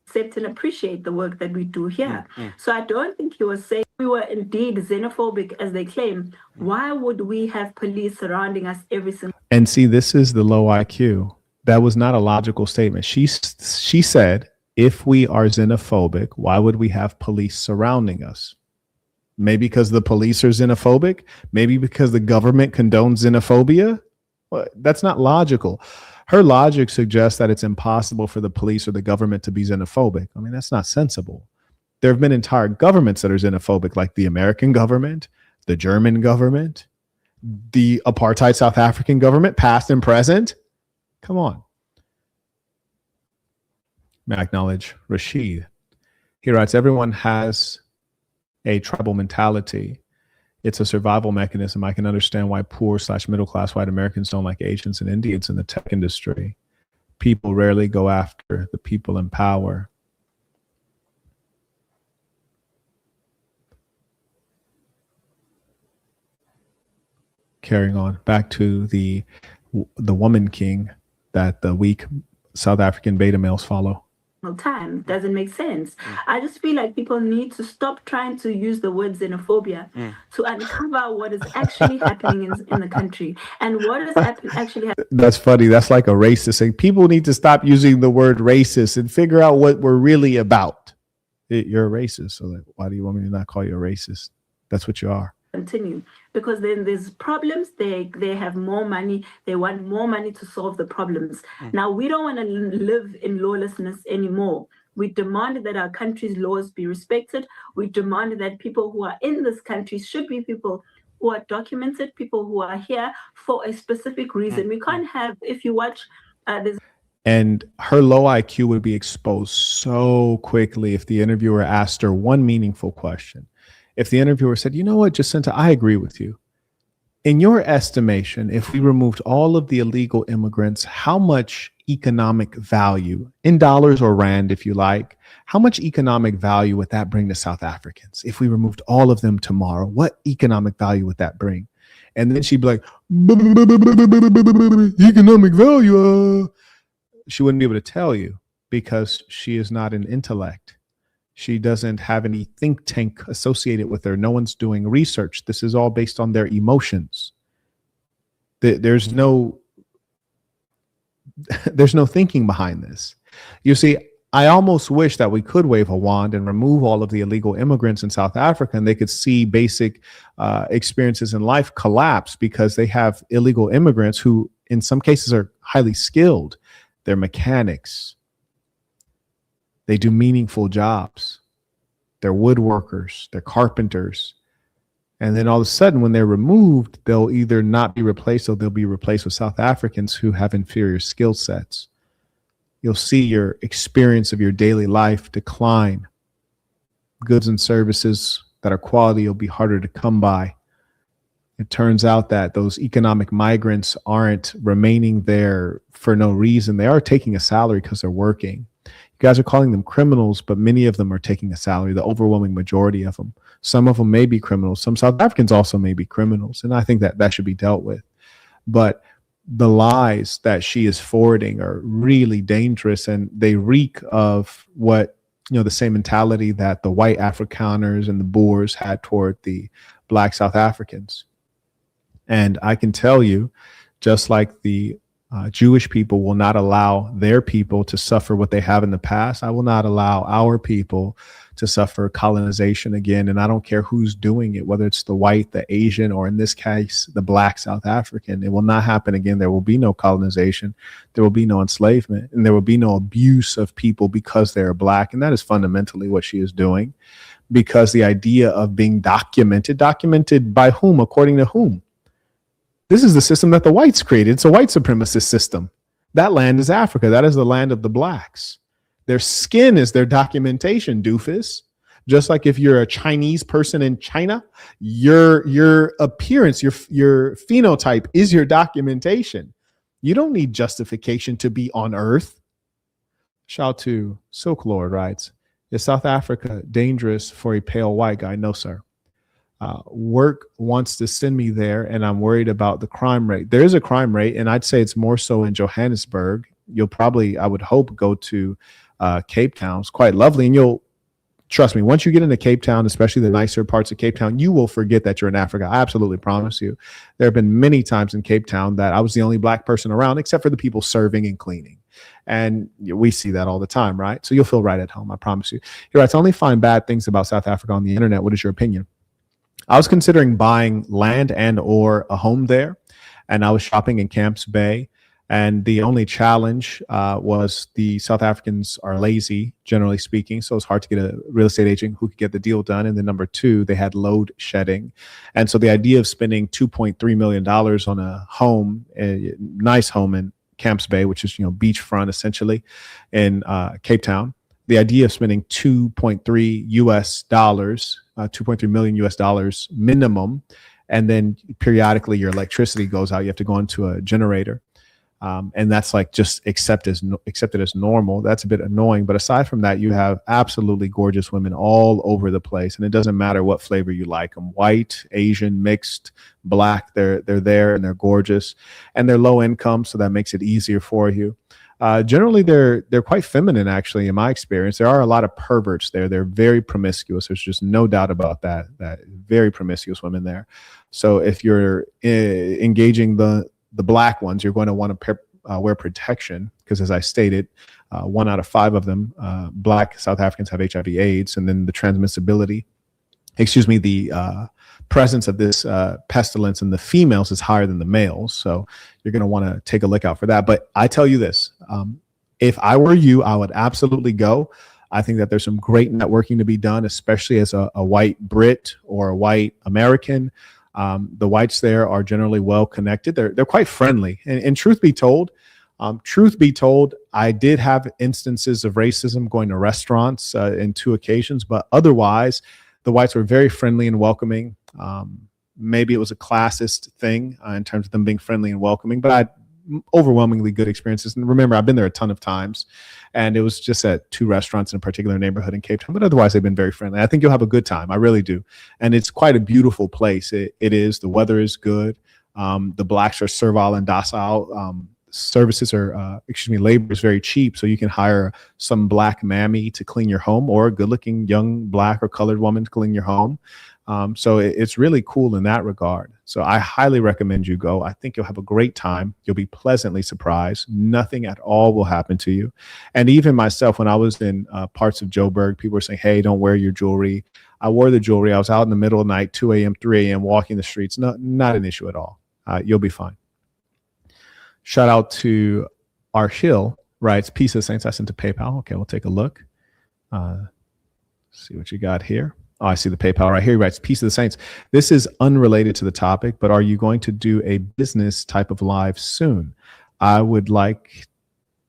Accept and appreciate the work that we do here. So I don't think he was saying we were indeed xenophobic as they claim. Why would we have police surrounding us every single? And see, this is the low IQ. That was not a logical statement. She said, if we are xenophobic, why would we have police surrounding us? Maybe because the police are xenophobic. Maybe because the government condones xenophobia. Well, that's not logical. Her logic suggests that it's impossible for the police or the government to be xenophobic. I mean, that's not sensible. There have been entire governments that are xenophobic, like the American government, the German government, the apartheid South African government, past and present. Come on. May I acknowledge Rashid? He writes, everyone has a tribal mentality. It's a survival mechanism. I can understand why poor/middle class white Americans don't like Asians and Indians in the tech industry. People rarely go after the people in power. Carrying on back to the woman king that the weak South African beta males follow. Time doesn't make sense. I just feel like people need to stop trying to use the word xenophobia to uncover what is actually happening in the country and what is actually happening. That's funny. That's like a racist thing. People need to stop using the word racist and figure out what we're really about. You're a racist. So like, why do you want me to not call you a racist? That's what you are. Continue, because then there's problems. They have more money. They want more money to solve the problems. Now we don't want to live in lawlessness anymore. We demand that our country's laws be respected. We demand that people who are in this country should be people who are documented, people who are here for a specific reason. We can't have, if you watch this. And her low IQ would be exposed so quickly if the interviewer asked her one meaningful question. If the interviewer said, you know what, Jacinta, I agree with you. In your estimation, if we removed all of the illegal immigrants, how much economic value, in dollars or rand, if you like, how much economic value would that bring to South Africans? If we removed all of them tomorrow, what economic value would that bring? And then she'd be like, economic value. She wouldn't be able to tell you because she is not an intellect. She doesn't have any think tank associated with her. No one's doing research. This is all based on their emotions. There's no thinking behind this. You see, I almost wish that we could wave a wand and remove all of the illegal immigrants in South Africa and they could see basic experiences in life collapse because they have illegal immigrants who in some cases are highly skilled. They're mechanics. They do meaningful jobs. They're woodworkers. They're carpenters. And then all of a sudden, when they're removed, they'll either not be replaced or they'll be replaced with South Africans who have inferior skill sets. You'll see your experience of your daily life decline. Goods and services that are quality will be harder to come by. It turns out that those economic migrants aren't remaining there for no reason. They are taking a salary because they're working. You guys are calling them criminals, but many of them are taking a salary, the overwhelming majority of them. Some of them may be criminals. Some South Africans also may be criminals. And I think that that should be dealt with. But the lies that she is forwarding are really dangerous, and they reek of what, the same mentality that the white Afrikaners and the Boers had toward the Black South Africans. And I can tell you, just like the Jewish people will not allow their people to suffer what they have in the past, I will not allow our people to suffer colonization again. And I don't care who's doing it, whether it's the white, the Asian, or in this case, the Black South African. It will not happen again. There will be no colonization. There will be no enslavement, and there will be no abuse of people because they're Black. And that is fundamentally what she is doing, because the idea of being documented by whom, according to whom? This is the system that the whites created. It's a white supremacist system. That land is Africa. That is the land of the Blacks. Their skin is their documentation, doofus. Just like if you're a Chinese person in China, your appearance, your phenotype is your documentation. You don't need justification to be on Earth. Shout out to Silk Lord writes, is South Africa dangerous for a pale white guy? No, sir. Work wants to send me there, and I'm worried about the crime rate. There is a crime rate, and I'd say it's more so in Johannesburg. You'll probably, I would hope, go to Cape Town. It's quite lovely, and you'll, trust me, once you get into Cape Town, especially the nicer parts of Cape Town, you will forget that you're in Africa. I absolutely promise you. There have been many times in Cape Town that I was the only Black person around, except for the people serving and cleaning. And we see that all the time, right? So you'll feel right at home, I promise you. He writes, I only find bad things about South Africa on the internet. What is your opinion? I was considering buying land and or a home there, and I was shopping in Camps Bay. And the only challenge was the South Africans are lazy, generally speaking. So it's hard to get a real estate agent who could get the deal done. And then number two, they had load shedding. And so the idea of spending $2.3 million on a home, a nice home in Camps Bay, which is, beachfront essentially in Cape Town, the idea of spending $2.3 million US dollars minimum, and then periodically your electricity goes out. You have to go into a generator. And that's like just accepted as normal. That's a bit annoying. But aside from that, you have absolutely gorgeous women all over the place. And it doesn't matter what flavor you like them, white, Asian, mixed, Black, they're there and they're gorgeous, and they're low income. So that makes it easier for you. Generally, they're quite feminine, actually, in my experience. There are a lot of perverts there. They're very promiscuous. There's just no doubt about that. Very promiscuous women there. So if you're engaging the Black ones, you're going to want to wear protection, because, as I stated, 1 out of 5 of them, Black South Africans, have HIV/AIDS, and then the presence of this pestilence in the females is higher than the males. So you're going to want to take a look out for that. But I tell you this, if I were you, I would absolutely go. I think that there's some great networking to be done, especially as a white Brit or a white American. The whites there are generally well connected. They're quite friendly. And truth be told, I did have instances of racism going to restaurants in 2 occasions, but otherwise, the whites were very friendly and welcoming. Maybe it was a classist thing in terms of them being friendly and welcoming, but I had overwhelmingly good experiences. And remember, I've been there a ton of times, and it was just at 2 restaurants in a particular neighborhood in Cape Town, but otherwise they've been very friendly. I think you'll have a good time. I really do. And it's quite a beautiful place. It is. The weather is good. The Blacks are servile and docile. Labor is very cheap. So you can hire some Black mammy to clean your home, or a good looking young Black or colored woman to clean your home. So it's really cool in that regard. So I highly recommend you go. I think you'll have a great time. You'll be pleasantly surprised. Nothing at all will happen to you. And even myself, when I was in parts of Joburg, people were saying, hey, don't wear your jewelry. I wore the jewelry. I was out in the middle of the night, 2 a.m., 3 a.m., walking the streets. Not an issue at all. You'll be fine. Shout out to Arshil, writes, Peace of Saints, I sent to PayPal. Okay, we'll take a look. See what you got here. Oh, I see the PayPal right here. He writes, Peace of the Saints. This is unrelated to the topic, but are you going to do a business type of live soon? I would like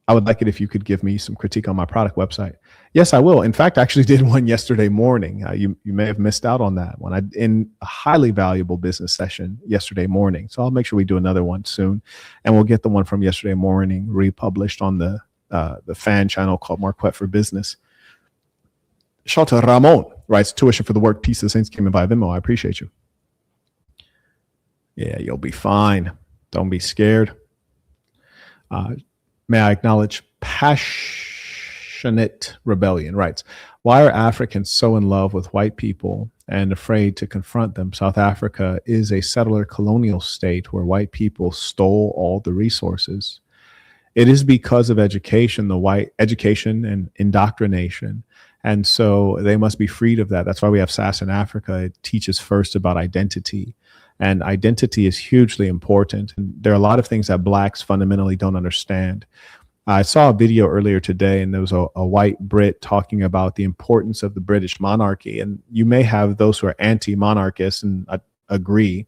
it if you could give me some critique on my product website. Yes, I will. In fact, I actually did one yesterday morning. You may have missed out on that one. In a highly valuable business session yesterday morning. So I'll make sure we do another one soon, and we'll get the one from yesterday morning republished on the fan channel called Marquette for Business. Shout out to Ramon writes, tuition for the work. Peace of the Saints came in via Venmo. I appreciate you. Yeah, you'll be fine. Don't be scared. May I acknowledge Passionate Rebellion writes, why are Africans so in love with white people and afraid to confront them? South Africa is a settler colonial state where white people stole all the resources. It is because of education, the white education and indoctrination. And so they must be freed of that. That's why we have SAS in Africa. It teaches first about identity. And identity is hugely important. And there are a lot of things that Blacks fundamentally don't understand. I saw a video earlier today, and there was a white Brit talking about the importance of the British monarchy. And you may have those who are anti-monarchists and agree.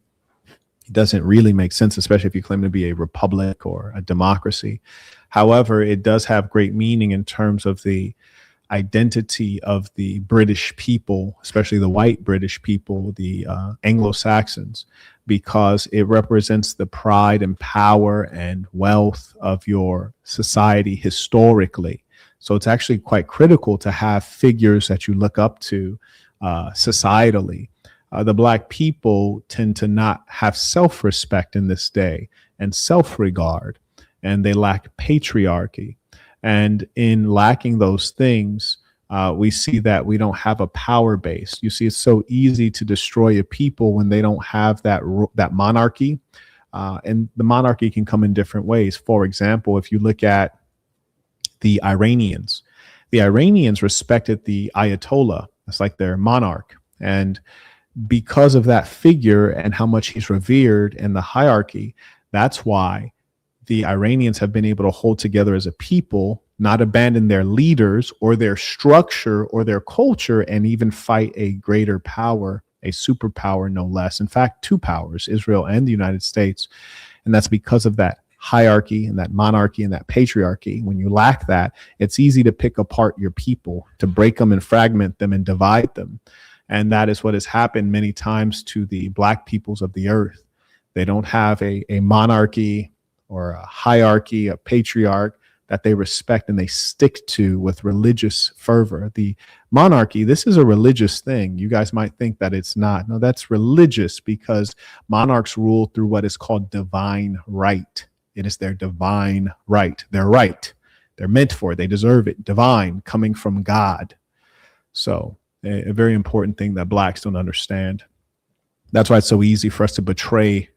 It doesn't really make sense, especially if you claim to be a republic or a democracy. However, it does have great meaning in terms of the identity of the British people, especially the white British people, the Anglo-Saxons, because it represents the pride and power and wealth of your society historically. So it's actually quite critical to have figures that you look up to societally. The Black people tend to not have self-respect in this day and self-regard, and they lack patriarchy. And in lacking those things, we see that we don't have a power base. You see, it's so easy to destroy a people when they don't have that monarchy. And the monarchy can come in different ways. For example, if you look at the Iranians respected the Ayatollah. It's like their monarch. And because of that figure and how much he's revered in the hierarchy, that's why the Iranians have been able to hold together as a people, not abandon their leaders or their structure or their culture, and even fight a greater power, a superpower, no less. In fact, two powers, Israel and the United States. And that's because of that hierarchy and that monarchy and that patriarchy. When you lack that, it's easy to pick apart your people, to break them and fragment them and divide them. And that is what has happened many times to the Black peoples of the earth. They don't have a monarchy or a hierarchy, a patriarch that they respect and they stick to with religious fervor. The monarchy, this is a religious thing. You guys might think that it's not. No, that's religious because monarchs rule through what is called divine right. It is their divine right. They're right. They're meant for it. They deserve it. Divine, coming from God. So a very important thing that Blacks don't understand. That's why it's so easy for us to betray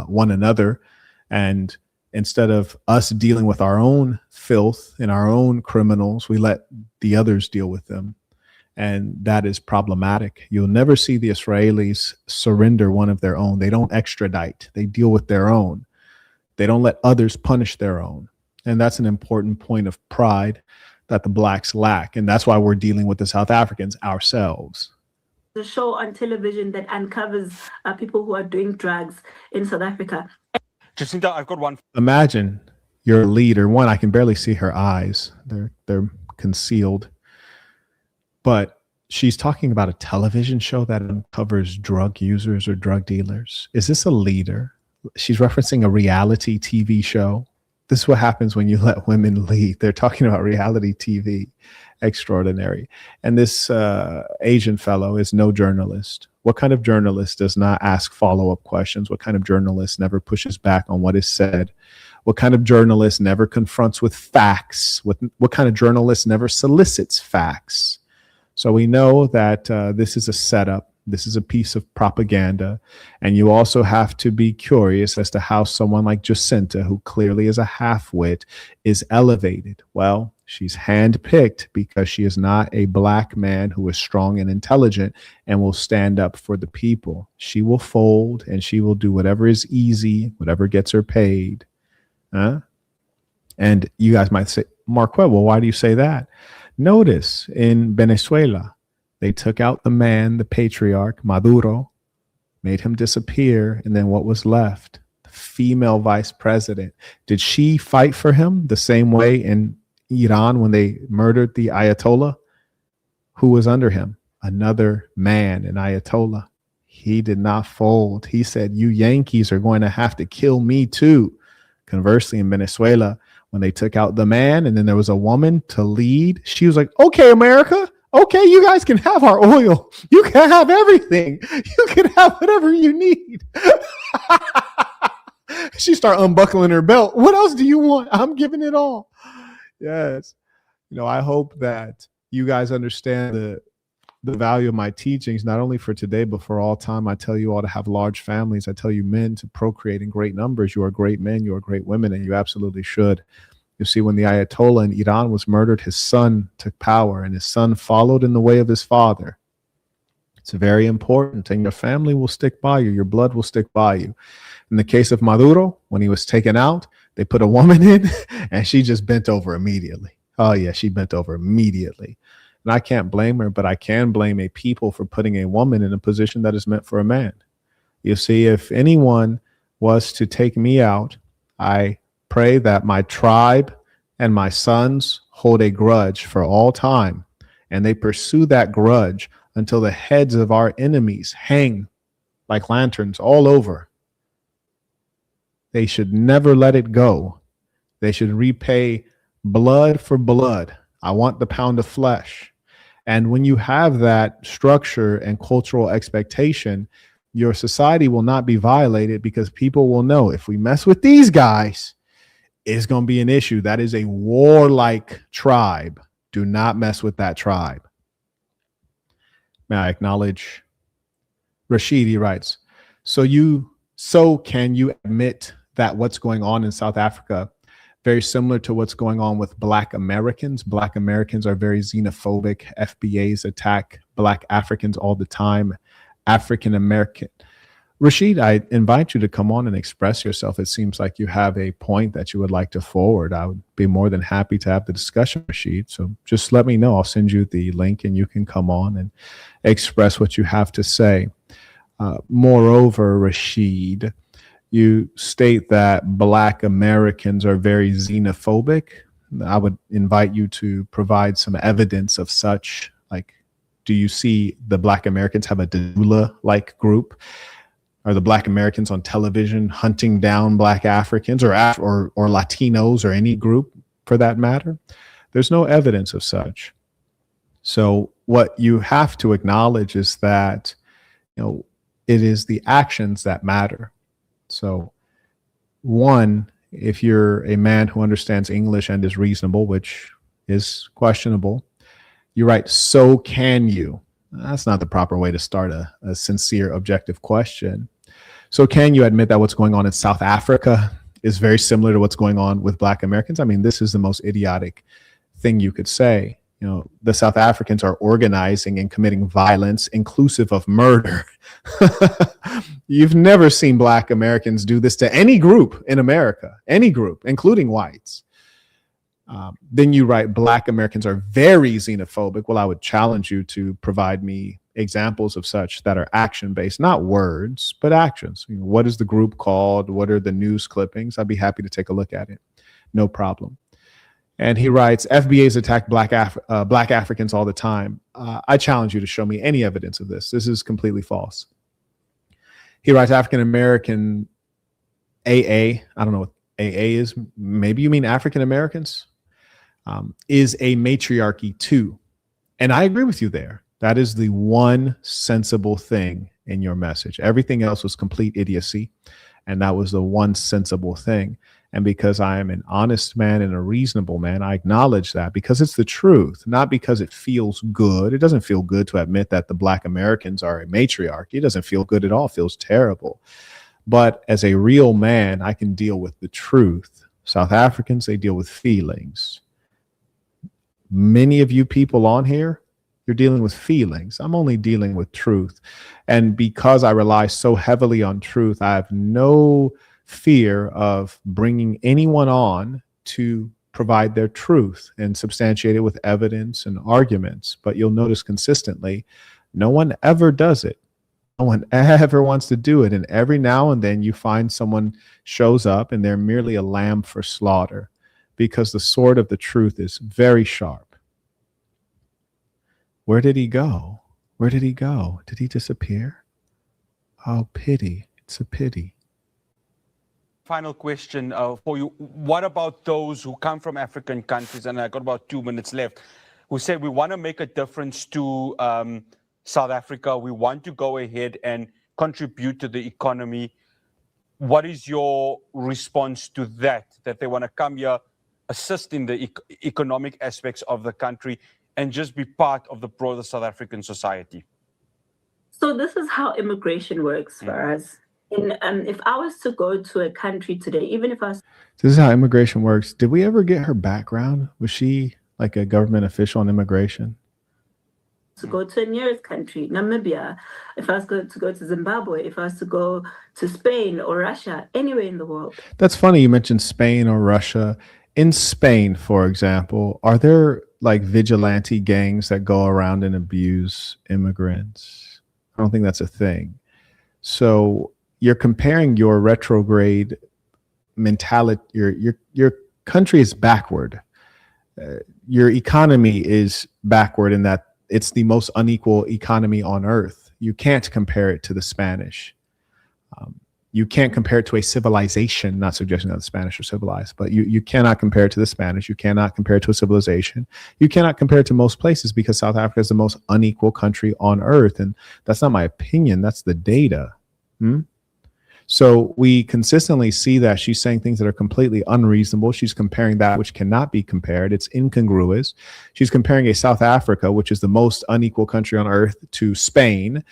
one another. And instead of us dealing with our own filth and our own criminals, we let the others deal with them. And that is problematic. You'll never see the Israelis surrender one of their own. They don't extradite. They deal with their own. They don't let others punish their own. And that's an important point of pride that the Blacks lack. And that's why we're dealing with the South Africans ourselves. The show on television that uncovers people who are doing drugs in South Africa. Jacinta, I've got one. Imagine you're a leader. One, I can barely see her eyes. They're concealed. But she's talking about a television show that uncovers drug users or drug dealers. Is this a leader? She's referencing a reality TV show. This is what happens when you let women lead. They're talking about reality TV. Extraordinary. And this Asian fellow is no journalist. What kind of journalist does not ask follow-up questions? What kind of journalist never pushes back on what is said? What kind of journalist never confronts with facts? What kind of journalist never solicits facts? So we know that this is a setup. This is a piece of propaganda. And you also have to be curious as to how someone like Jacinta, who clearly is a half-wit, is elevated. Well, she's handpicked because she is not a Black man who is strong and intelligent and will stand up for the people. She will fold and she will do whatever is easy, whatever gets her paid. And you guys might say, Marquette, well, why do you say that? Notice in Venezuela, They took out the man, the patriarch, Maduro, made him disappear. And then what was left? The female vice president. Did she fight for him the same way in Iran when they murdered the Ayatollah? Who was under him? Another man, an Ayatollah. He did not fold. He said, you Yankees are going to have to kill me too. Conversely, in Venezuela, when they took out the man and then there was a woman to lead, she was like, okay, America, okay, you guys can have our oil. You can have everything. You can have whatever you need. She started unbuckling her belt. What else do you want? I'm giving it all. Yes. I hope that you guys understand the value of my teachings, not only for today, but for all time. I tell you all to have large families. I tell you men to procreate in great numbers. You are great men, you are great women, and you absolutely should. You see, when the Ayatollah in Iran was murdered, his son took power, and his son followed in the way of his father. It's very important, and your family will stick by you. Your blood will stick by you. In the case of Maduro, when he was taken out, they put a woman in, and she just bent over immediately. Oh, yeah, she bent over immediately. And I can't blame her, but I can blame a people for putting a woman in a position that is meant for a man. You see, if anyone was to take me out, I pray that my tribe and my sons hold a grudge for all time, and they pursue that grudge until the heads of our enemies hang like lanterns all over. They should never let it go. They should repay blood for blood. I want the pound of flesh. And when you have that structure and cultural expectation, your society will not be violated because people will know if we mess with these guys, it's going to be an issue. That is a warlike tribe. Do not mess with that tribe. May I acknowledge Rashid? He writes, so can you admit that what's going on in South Africa very similar to what's going on with Black Americans? Black Americans are very xenophobic. FBAs attack Black Africans all the time. African American. Rashid, I invite you to come on and express yourself. It seems like you have a point that you would like to forward. I would be more than happy to have the discussion, Rashid. So just let me know. I'll send you the link and you can come on and express what you have to say. Moreover, Rashid, you state that Black Americans are very xenophobic. I would invite you to provide some evidence of such. Like, do you see the Black Americans have a doula-like group? Are the Black Americans on television hunting down Black Africans or Latinos or any group for that matter? There's no evidence of such. So what you have to acknowledge is that, it is the actions that matter. So one, if you're a man who understands English and is reasonable, which is questionable, you write, so can you? That's not the proper way to start a sincere, objective question. So can you admit that what's going on in South Africa is very similar to what's going on with Black Americans? I mean, this is the most idiotic thing you could say. The South Africans are organizing and committing violence, inclusive of murder. You've never seen Black Americans do this to any group in America, any group, including whites. Then you write, Black Americans are very xenophobic. Well, I would challenge you to provide me examples of such that are action-based, not words, but actions. What is the group called? What are the news clippings? I'd be happy to take a look at it. No problem. And he writes, FBAs attack Black Africans all the time. I challenge you to show me any evidence of this. This is completely false. He writes, African American AA, I don't know what AA is. Maybe you mean African Americans, is a matriarchy too. And I agree with you there. That is the one sensible thing in your message. Everything else was complete idiocy. And that was the one sensible thing. And because I am an honest man and a reasonable man, I acknowledge that because it's the truth, not because it feels good. It doesn't feel good to admit that the Black Americans are a matriarchy. It doesn't feel good at all. It feels terrible. But as a real man, I can deal with the truth. South Africans, they deal with feelings. Many of you people on here, you're dealing with feelings. I'm only dealing with truth. And because I rely so heavily on truth, I have no fear of bringing anyone on to provide their truth and substantiate it with evidence and arguments. But you'll notice consistently, no one ever does it. No one ever wants to do it. And every now and then you find someone shows up and they're merely a lamb for slaughter because the sword of the truth is very sharp. Where did he go? Where did he go? Did he disappear? Oh, pity. It's a pity. Final question for you. What about those who come from African countries, and I got about 2 minutes left, who say we want to make a difference to South Africa, we want to go ahead and contribute to the economy. What is your response to that they want to come here, assist in the economic aspects of the country, and just be part of the broader South African society? So this is how immigration works for us. And if I was to go to a country today, even if I was... This is how immigration works. Did we ever get her background? Was she like a government official on immigration? To go to a nearest country, Namibia, if I was to go to Zimbabwe, if I was to go to Spain or Russia, anywhere in the world. That's funny you mentioned Spain or Russia. In Spain, for example, are there like vigilante gangs that go around and abuse immigrants? I don't think that's a thing. So you're comparing your retrograde mentality, your country is backward. Your economy is backward in that it's the most unequal economy on earth. You can't compare it to the Spanish. You can't compare it to a civilization, not suggesting that the Spanish are civilized, but you cannot compare it to the Spanish. You cannot compare it to a civilization. You cannot compare it to most places because South Africa is the most unequal country on earth. And that's not my opinion. That's the data. So we consistently see that she's saying things that are completely unreasonable. She's comparing that which cannot be compared. It's incongruous. She's comparing a South Africa, which is the most unequal country on earth, to Spain.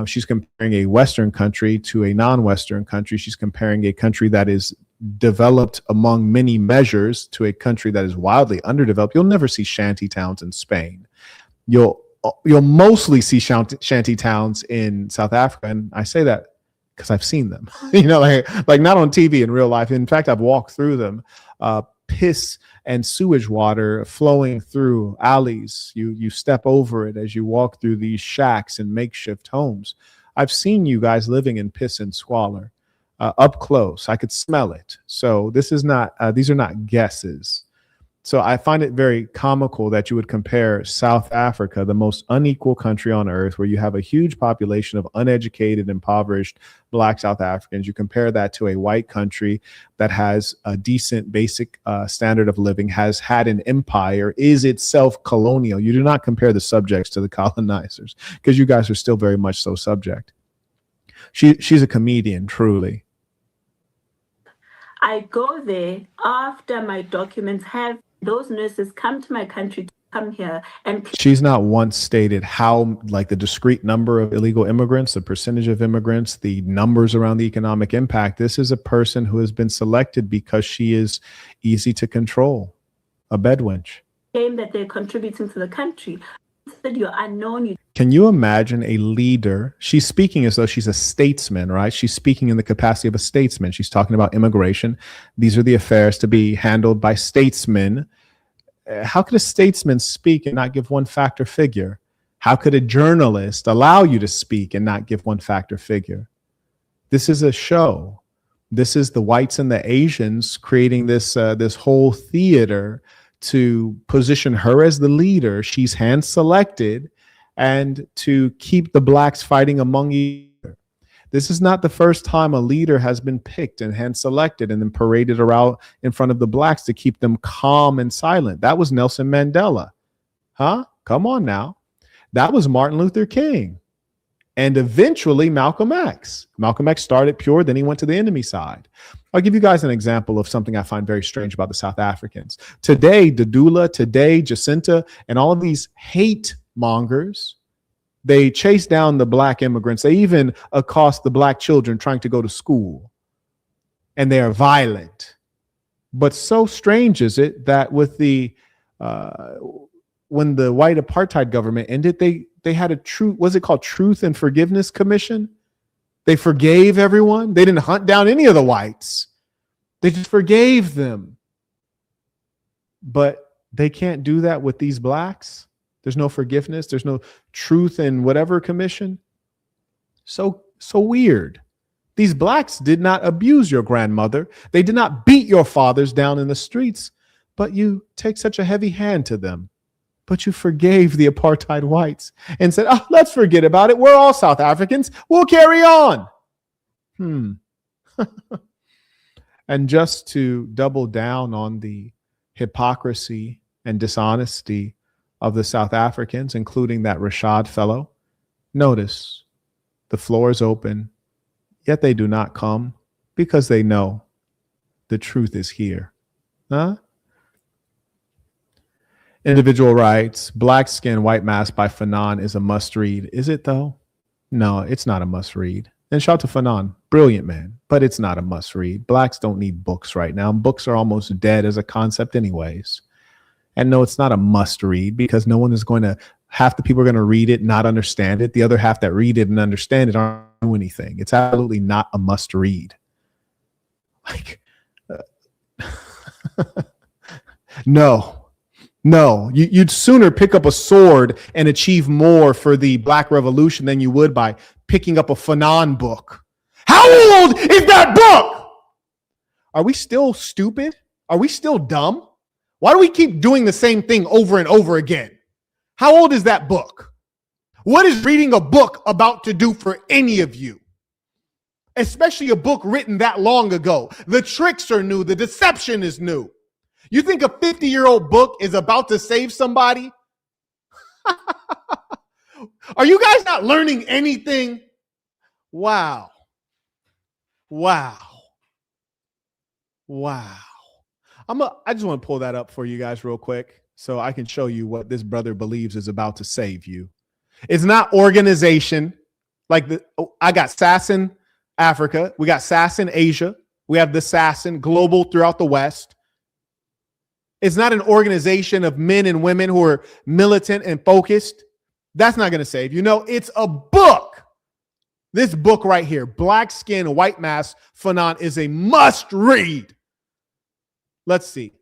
She's comparing a Western country to a non-Western country. She's comparing a country that is developed among many measures to a country that is wildly underdeveloped. You'll never see shanty towns in Spain. You'll mostly see shanty towns in South Africa. And I say that because I've seen them, like not on TV, in real life. In fact, I've walked through them, piss and sewage water flowing through alleys. You step over it as you walk through these shacks and makeshift homes. I've seen you guys living in piss and squalor up close. I could smell it. So this is not, these are not guesses. So I find it very comical that you would compare South Africa, the most unequal country on earth, where you have a huge population of uneducated, impoverished Black South Africans. You compare that to a white country that has a decent basic standard of living, has had an empire, is itself colonial. You do not compare the subjects to the colonizers because you guys are still very much so subject. She's a comedian, truly. I go there after my documents have those nurses come to my country to come here. And she's not once stated how, like, the discrete number of illegal immigrants, the percentage of immigrants, the numbers around the economic impact. This is a person who has been selected because she is easy to control, a bedwench. Claim that they're contributing to the country. Said you're unknown. Can you imagine a leader? She's speaking as though she's a statesman, right? She's speaking in the capacity of a statesman. She's talking about immigration. These are the affairs to be handled by statesmen. How could a statesman speak and not give one fact or figure? How could a journalist allow you to speak and not give one fact or figure? This is a show. This is the whites and the Asians creating this this whole theater to position her as the leader. She's hand selected, and to keep the Blacks fighting among each other. This is not the first time a leader has been picked and hand selected and then paraded around in front of the Blacks to keep them calm and silent. That was Nelson Mandela. Huh? Come on now. That was Martin Luther King. And eventually Malcolm X. Malcolm X started pure, then he went to the enemy side. I'll give you guys an example of something I find very strange about the South Africans. Today, Dadula, today, Jacinta, and all of these hate mongers, they chase down the Black immigrants. They even accost the Black children trying to go to school. And they are violent. But so strange is it that with the when the white apartheid government ended, they had a was it called Truth and Forgiveness Commission? They forgave everyone. They didn't hunt down any of the whites. They just forgave them. But they can't do that with these blacks. There's no forgiveness. There's no truth in whatever commission. So weird. These blacks did not abuse your grandmother. They did not beat your fathers down in the streets, but you take such a heavy hand to them. But you forgave the apartheid whites and said, oh, let's forget about it. We're all South Africans. We'll carry on. And just to double down on the hypocrisy and dishonesty of the South Africans, including that Rashad fellow, notice the floor is open, yet they do not come because they know the truth is here. Huh? Individual Rights, Black Skin, White Mask by Fanon is a must read. Is it though? No, it's not a must read. And shout to Fanon, brilliant man, but it's not a must read. Blacks don't need books right now. Books are almost dead as a concept anyways. And no, it's not a must read because no one is going to, half the people are going to read it, not understand it. The other half that read it and understand it aren't do anything. It's absolutely not a must read. Like, no, you'd sooner pick up a sword and achieve more for the Black Revolution than you would by picking up a Fanon book. How old is that book? Are we still stupid? Are we still dumb? Why do we keep doing the same thing over and over again? How old is that book? What is reading a book about to do for any of you? Especially a book written that long ago. The tricks are new. The deception is new. You think a 50-year-old book is about to save somebody? Are you guys not learning anything? Wow. I just want to pull that up for you guys real quick so I can show you what this brother believes is about to save you. It's not organization. I got SASN Africa. We got SASN Asia. We have the SASN global throughout the West. It's not an organization of men and women who are militant and focused. That's not going to save you. No, it's a book. This book right here, Black Skin, White Mask, Fanon, is a must read. Let's see.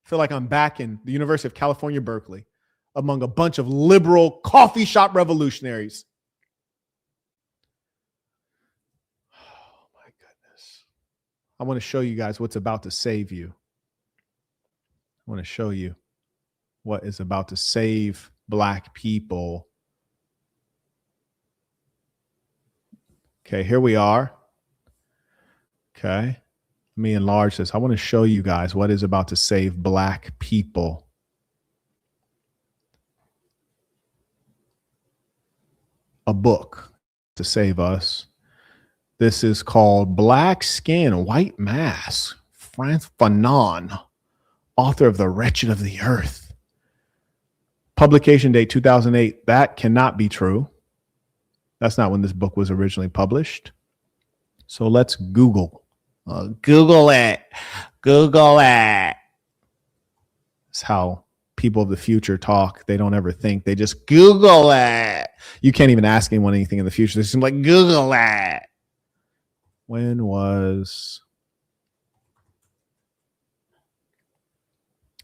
I feel like I'm back in the University of California, Berkeley, among a bunch of liberal coffee shop revolutionaries. Oh my goodness. I want to show you guys what's about to save you. I want to show you what is about to save Black people. Okay, here we are. Okay, let me enlarge this. I want to show you guys what is about to save Black people. A book to save us. This is called Black Skin, White Mask, Frantz Fanon, author of The Wretched of the Earth. Publication date 2008. That cannot be true. That's not when this book was originally published. So let's Google. Google it. It's how people of the future talk. They don't ever think. They just Google it. You can't even ask anyone anything in the future. They just like, Google it. When was...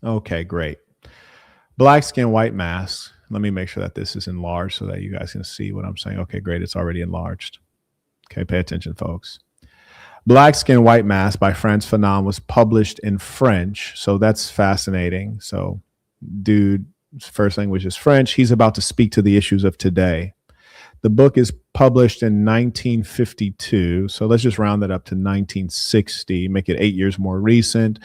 Okay, great. Black Skin, White Mask. Let me make sure that this is enlarged so that you guys can see what I'm saying. Okay, great. It's already enlarged. Okay, pay attention, folks. Black Skin, White Mask by Frantz Fanon was published in French. So that's fascinating. So, dude's first language is French. He's about to speak to the issues of today. The book is published in 1952. So let's just round that up to 1960, make it 8 years more recent.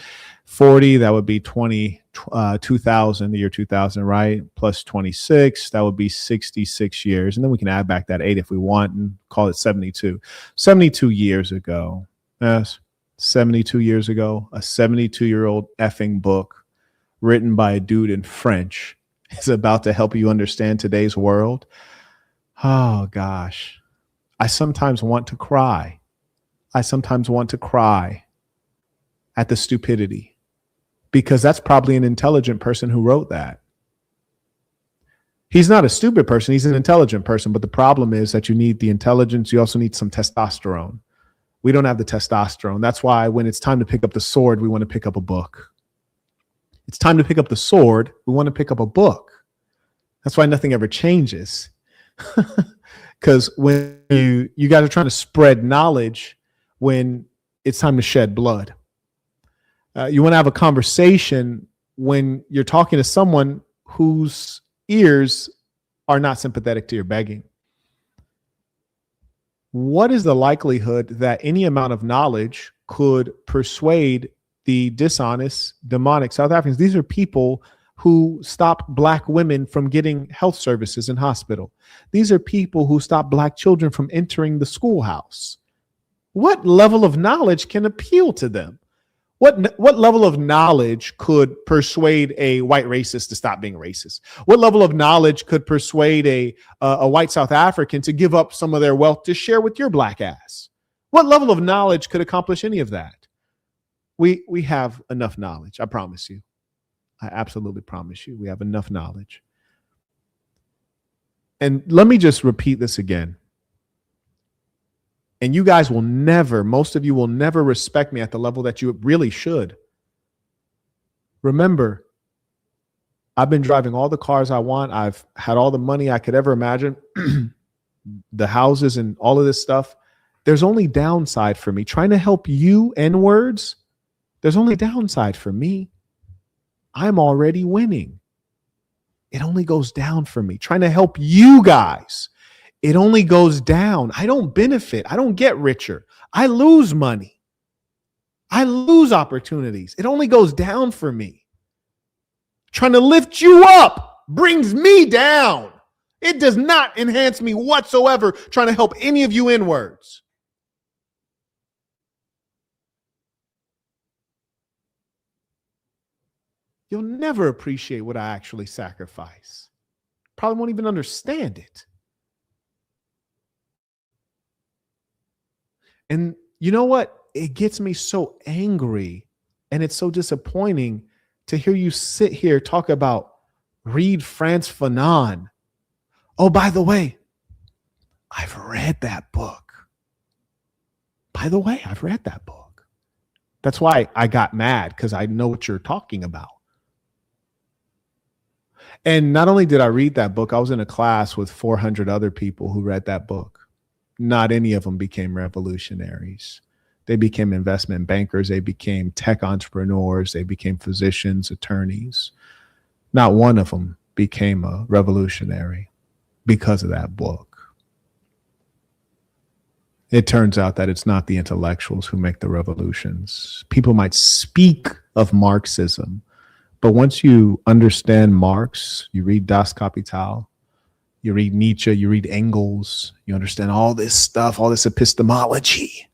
40, that would be 2000, the year 2000, right? Plus 26, that would be 66 years. And then we can add back that 8 if we want and call it 72. 72 years ago. Yes, 72 years ago, a 72-year-old effing book written by a dude in French is about to help you understand today's world. Oh, gosh. I sometimes want to cry. at the stupidity. Because that's probably an intelligent person who wrote that. He's not a stupid person. He's an intelligent person. But the problem is that you need the intelligence. You also need some testosterone. We don't have the testosterone. That's why when it's time to pick up the sword, we want to pick up a book. It's time to pick up the sword. We want to pick up a book. That's why nothing ever changes. Because when you guys are trying to spread knowledge when it's time to shed blood. You want to have a conversation when you're talking to someone whose ears are not sympathetic to your begging. What is the likelihood that any amount of knowledge could persuade the dishonest, demonic South Africans? These are people who stopped Black women from getting health services in hospital. These are people who stopped Black children from entering the schoolhouse. What level of knowledge can appeal to them? What level of knowledge could persuade a white racist to stop being racist? What level of knowledge could persuade a white South African to give up some of their wealth to share with your Black ass? What level of knowledge could accomplish any of that? We have enough knowledge. I promise you. I absolutely promise you. We have enough knowledge. And let me just repeat this again. And you guys will never, most of you will never respect me at the level that you really should. Remember, I've been driving all the cars I want. I've had all the money I could ever imagine, the houses and all of this stuff. There's only downside for me. Trying to help you N-words, there's only downside for me. I'm already winning. It only goes down for me. Trying to help you guys, it only goes down. I don't benefit. I don't get richer. I lose money. I lose opportunities. It only goes down for me. Trying to lift you up brings me down. It does not enhance me whatsoever trying to help any of you N-words. You'll never appreciate what I actually sacrifice. Probably won't even understand it. And you know what? It gets me so angry and it's so disappointing to hear you sit here talk about read Frantz Fanon. Oh, by the way, I've read that book. By the way, I've read that book. That's why I got mad, because I know what you're talking about. And not only did I read that book, I was in a class with 400 other people who read that book. Not any of them became revolutionaries. They became investment bankers. They became tech entrepreneurs. They became physicians, attorneys. Not one of them became a revolutionary because of that book. It turns out that it's not the intellectuals who make the revolutions. People might speak of Marxism, but once you understand Marx, you read Das Kapital, you read Nietzsche, you read Engels, you understand all this stuff, all this epistemology.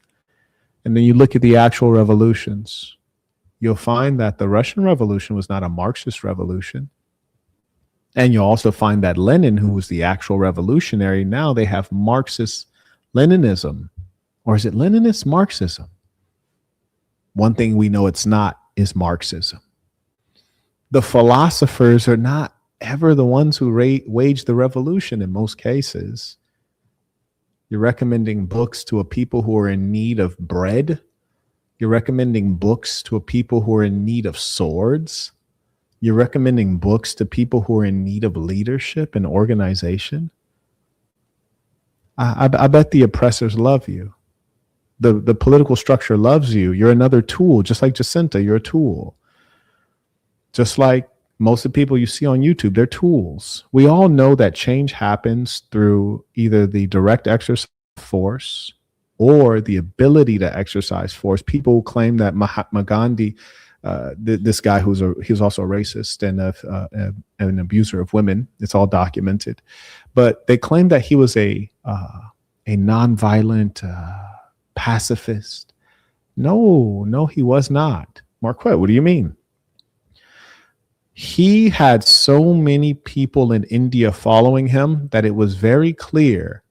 And then you look at the actual revolutions, you'll find that the Russian Revolution was not a Marxist revolution. And you'll also find that Lenin, who was the actual revolutionary, now they have Marxist Leninism. Or is it Leninist Marxism? One thing we know it's not is Marxism. The philosophers are not ever the ones who wage the revolution in most cases. You're recommending books to a people who are in need of bread. You're recommending books to a people who are in need of swords. You're recommending books to people who are in need of leadership and organization. I bet the oppressors love you. The political structure loves you. You're another tool, just like Jacinta, you're a tool. Just like most of the people you see on YouTube, they're tools. We all know that change happens through either the direct exercise of force or the ability to exercise force. People claim that Mahatma Gandhi, this guy he's also a racist and an abuser of women. It's all documented, but they claim that he was a nonviolent pacifist. No, he was not. Marquette, what do you mean? He had so many people in India following him that it was very clear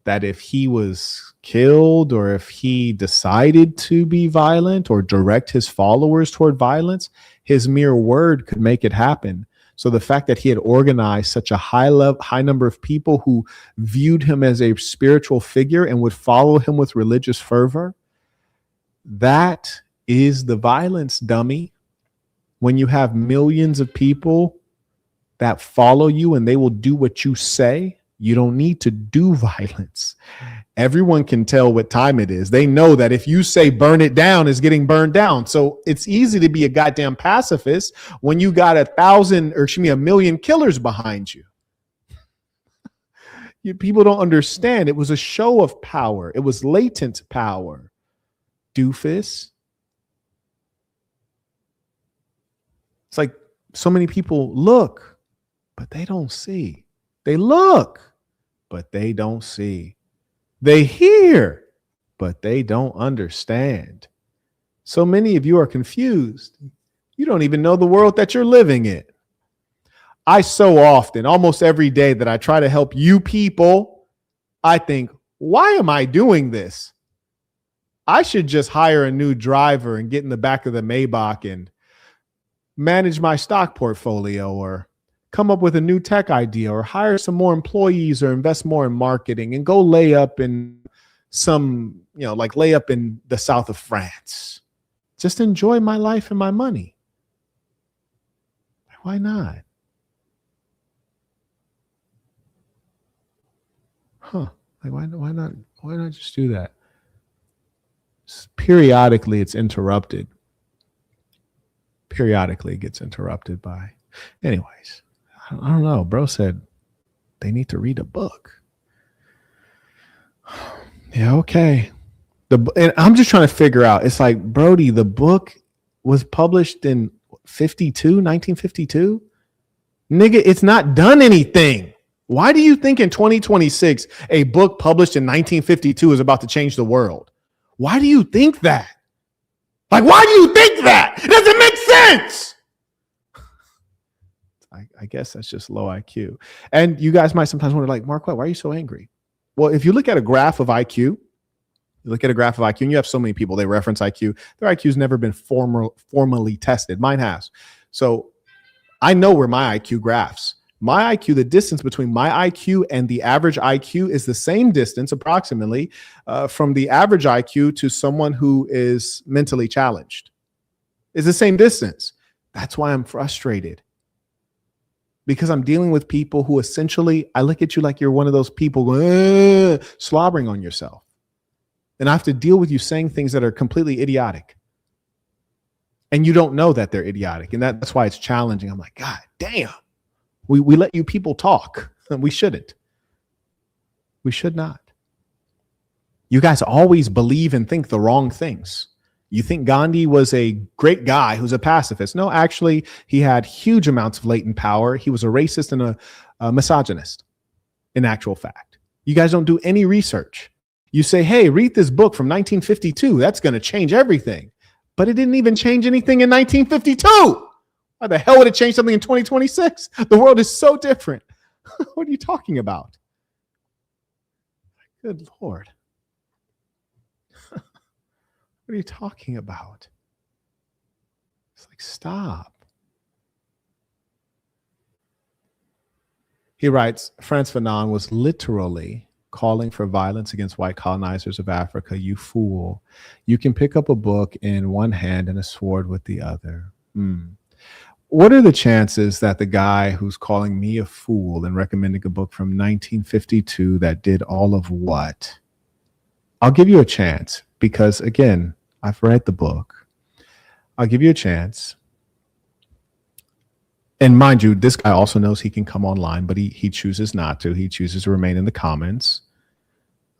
that if he was killed or if he decided to be violent or direct his followers toward violence, his mere word could make it happen. So the fact that he had organized such a high number of people who viewed him as a spiritual figure and would follow him with religious fervor, that is the violence, dummy. when you have millions of people that follow you and they will do what you say, you don't need to do violence. Everyone can tell what time it is. They know that if you say burn it down, it's getting burned down. So it's easy to be a goddamn pacifist when you got a million killers behind you. People don't understand. It was a show of power. It was latent power. Doofus. It's like so many people look, but they don't see. They look, but they don't see. They hear, but they don't understand. So many of you are confused. You don't even know the world that you're living in. I so often, almost every day that I try to help you people, I think, why am I doing this? I should just hire a new driver and get in the back of the Maybach and manage my stock portfolio, or come up with a new tech idea, or hire some more employees, or invest more in marketing and go lay up in lay up in the south of France. Just enjoy my life and my money. Why not? Like why not just do that? Periodically it's interrupted. Periodically it gets interrupted by. Anyways, I don't know. Bro said they need to read a book. Yeah, okay. And I'm just trying to figure out. It's like, Brody, the book was published in 1952. Nigga, it's not done anything. Why do you think in 2026 a book published in 1952 is about to change the world? Why do you think that? Like, why do you think that? It doesn't make sense. I guess that's just low IQ. And you guys might sometimes wonder, like, Mark, why are you so angry? Well, if you look at a graph of IQ, and you have so many people, they reference IQ. Their IQ's never been formally tested. Mine has. So I know where my IQ graphs. My IQ, the distance between my IQ and the average IQ is the same distance approximately from the average IQ to someone who is mentally challenged. It's the same distance. That's why I'm frustrated. Because I'm dealing with people who essentially, I look at you like you're one of those people going, slobbering on yourself. And I have to deal with you saying things that are completely idiotic. And you don't know that they're idiotic. And that's why it's challenging. I'm like, God damn. We let you people talk. We shouldn't. We should not. You guys always believe and think the wrong things. You think Gandhi was a great guy who's a pacifist. No, actually, he had huge amounts of latent power. He was a racist and a misogynist, in actual fact. You guys don't do any research. You say, hey, read this book from 1952. That's going to change everything. But it didn't even change anything in 1952. Why the hell would it change something in 2026? The world is so different. What are you talking about? Good Lord. What are you talking about? It's like, stop. He writes, Frantz Fanon was literally calling for violence against white colonizers of Africa. You fool. You can pick up a book in one hand and a sword with the other. What are the chances that the guy who's calling me a fool and recommending a book from 1952 that did all of what? I'll give you a chance because, again, I've read the book. I'll give you a chance. And mind you, this guy also knows he can come online, but he chooses not to. He chooses to remain in the comments.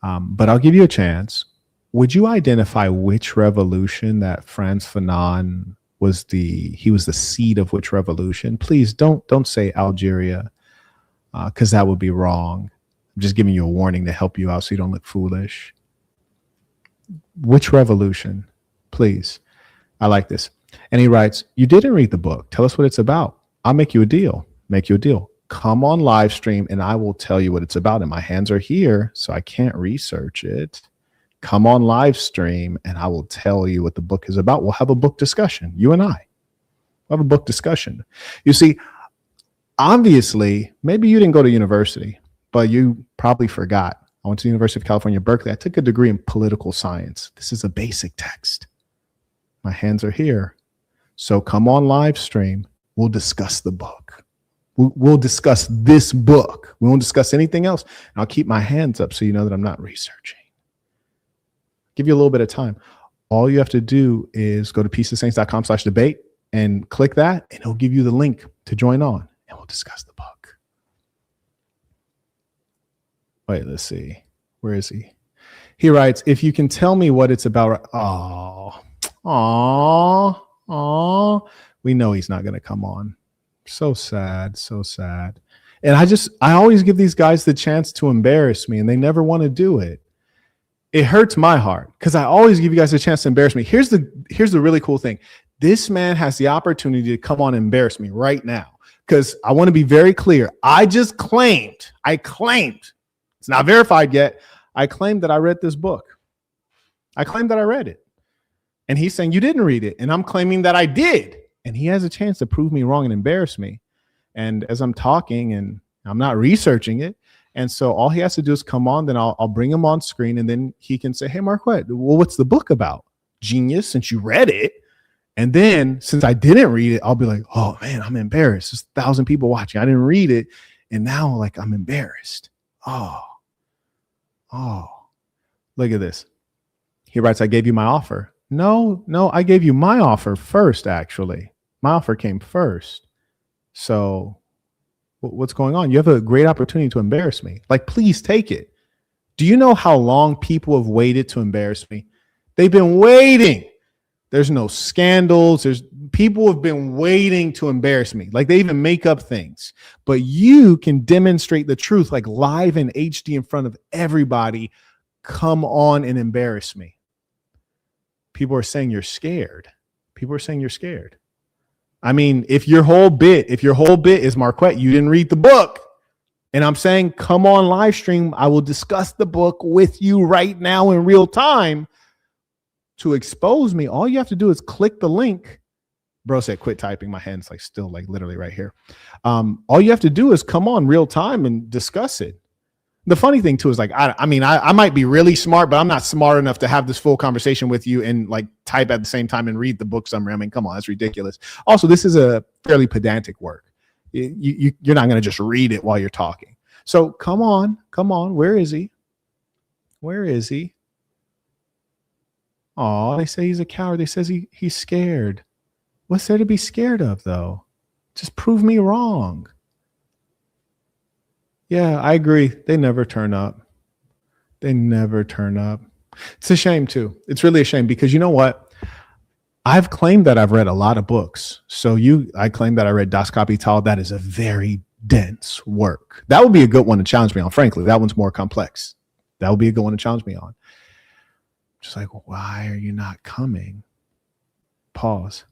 But I'll give you a chance. Would you identify which revolution that Frantz Fanon was the seed of which revolution? Please don't say Algeria, because that would be wrong. I'm just giving you a warning to help you out so you don't look foolish. Which revolution? Please. I like this. And he writes, you didn't read the book. Tell us what it's about. I'll make you a deal. Come on live stream and I will tell you what it's about. And my hands are here, so I can't research it. Come on live stream and I will tell you what the book is about. We'll have a book discussion. You and I. We'll have a book discussion. You see, obviously, maybe you didn't go to university, but you probably forgot. I went to the University of California, Berkeley. I took a degree in political science. This is a basic text. My hands are here. So come on live stream. We'll discuss the book. We'll discuss this book. We won't discuss anything else. And I'll keep my hands up so you know that I'm not researching. Give you a little bit of time. All you have to do is go to peaceofsaints.com/debate and click that, and it'll give you the link to join on, and we'll discuss the book. Wait, let's see. Where is he? He writes, if you can tell me what it's about. We know he's not going to come on. So sad, so sad. And I always give these guys the chance to embarrass me, and they never want to do it. It hurts my heart because I always give you guys a chance to embarrass me. Here's the really cool thing. This man has the opportunity to come on and embarrass me right now, because I want to be very clear. I claimed, it's not verified yet. I claimed that I read this book. I claimed that I read it. And he's saying you didn't read it. And I'm claiming that I did. And he has a chance to prove me wrong and embarrass me. And as I'm talking and I'm not researching it. And so all he has to do is come on, then I'll bring him on screen, and then he can say, hey, Marquette, well, what's the book about? Genius, since you read it. And then since I didn't read it, I'll be like, oh man, I'm embarrassed. There's 1,000 people watching. I didn't read it. And now like I'm embarrassed. Oh, look at this. He writes, I gave you my offer. No, I gave you my offer first, actually. My offer came first. So what's going on? You have a great opportunity to embarrass me. Like, please take it. Do you know how long people have waited to embarrass me? They've been waiting. There's no scandals. People have been waiting to embarrass me. Like, they even make up things. But you can demonstrate the truth, like live in HD in front of everybody. Come on and embarrass me. People are saying you're scared. People are saying you're scared. I mean, if your whole bit is Marquette, you didn't read the book. And I'm saying, come on live stream. I will discuss the book with you right now in real time. To expose me, all you have to do is click the link. Bro said, quit typing. My hand's like still like literally right here. All you have to do is come on real time and discuss it. The funny thing too is like, I might be really smart, but I'm not smart enough to have this full conversation with you and like type at the same time and read the book summary. I mean, come on, that's ridiculous. Also, this is a fairly pedantic work. You're not going to just read it while you're talking. So come on. Where is he? Where is he? Oh, they say he's a coward. They says he's scared. What's there to be scared of, though? Just prove me wrong. Yeah, I agree. They never turn up. They never turn up. It's a shame, too. It's really a shame because you know what? I've claimed that I've read a lot of books. So I claim that I read Das Kapital. That is a very dense work. That would be a good one to challenge me on. Frankly, that one's more complex. That would be a good one to challenge me on. Just like, why are you not coming? Pause.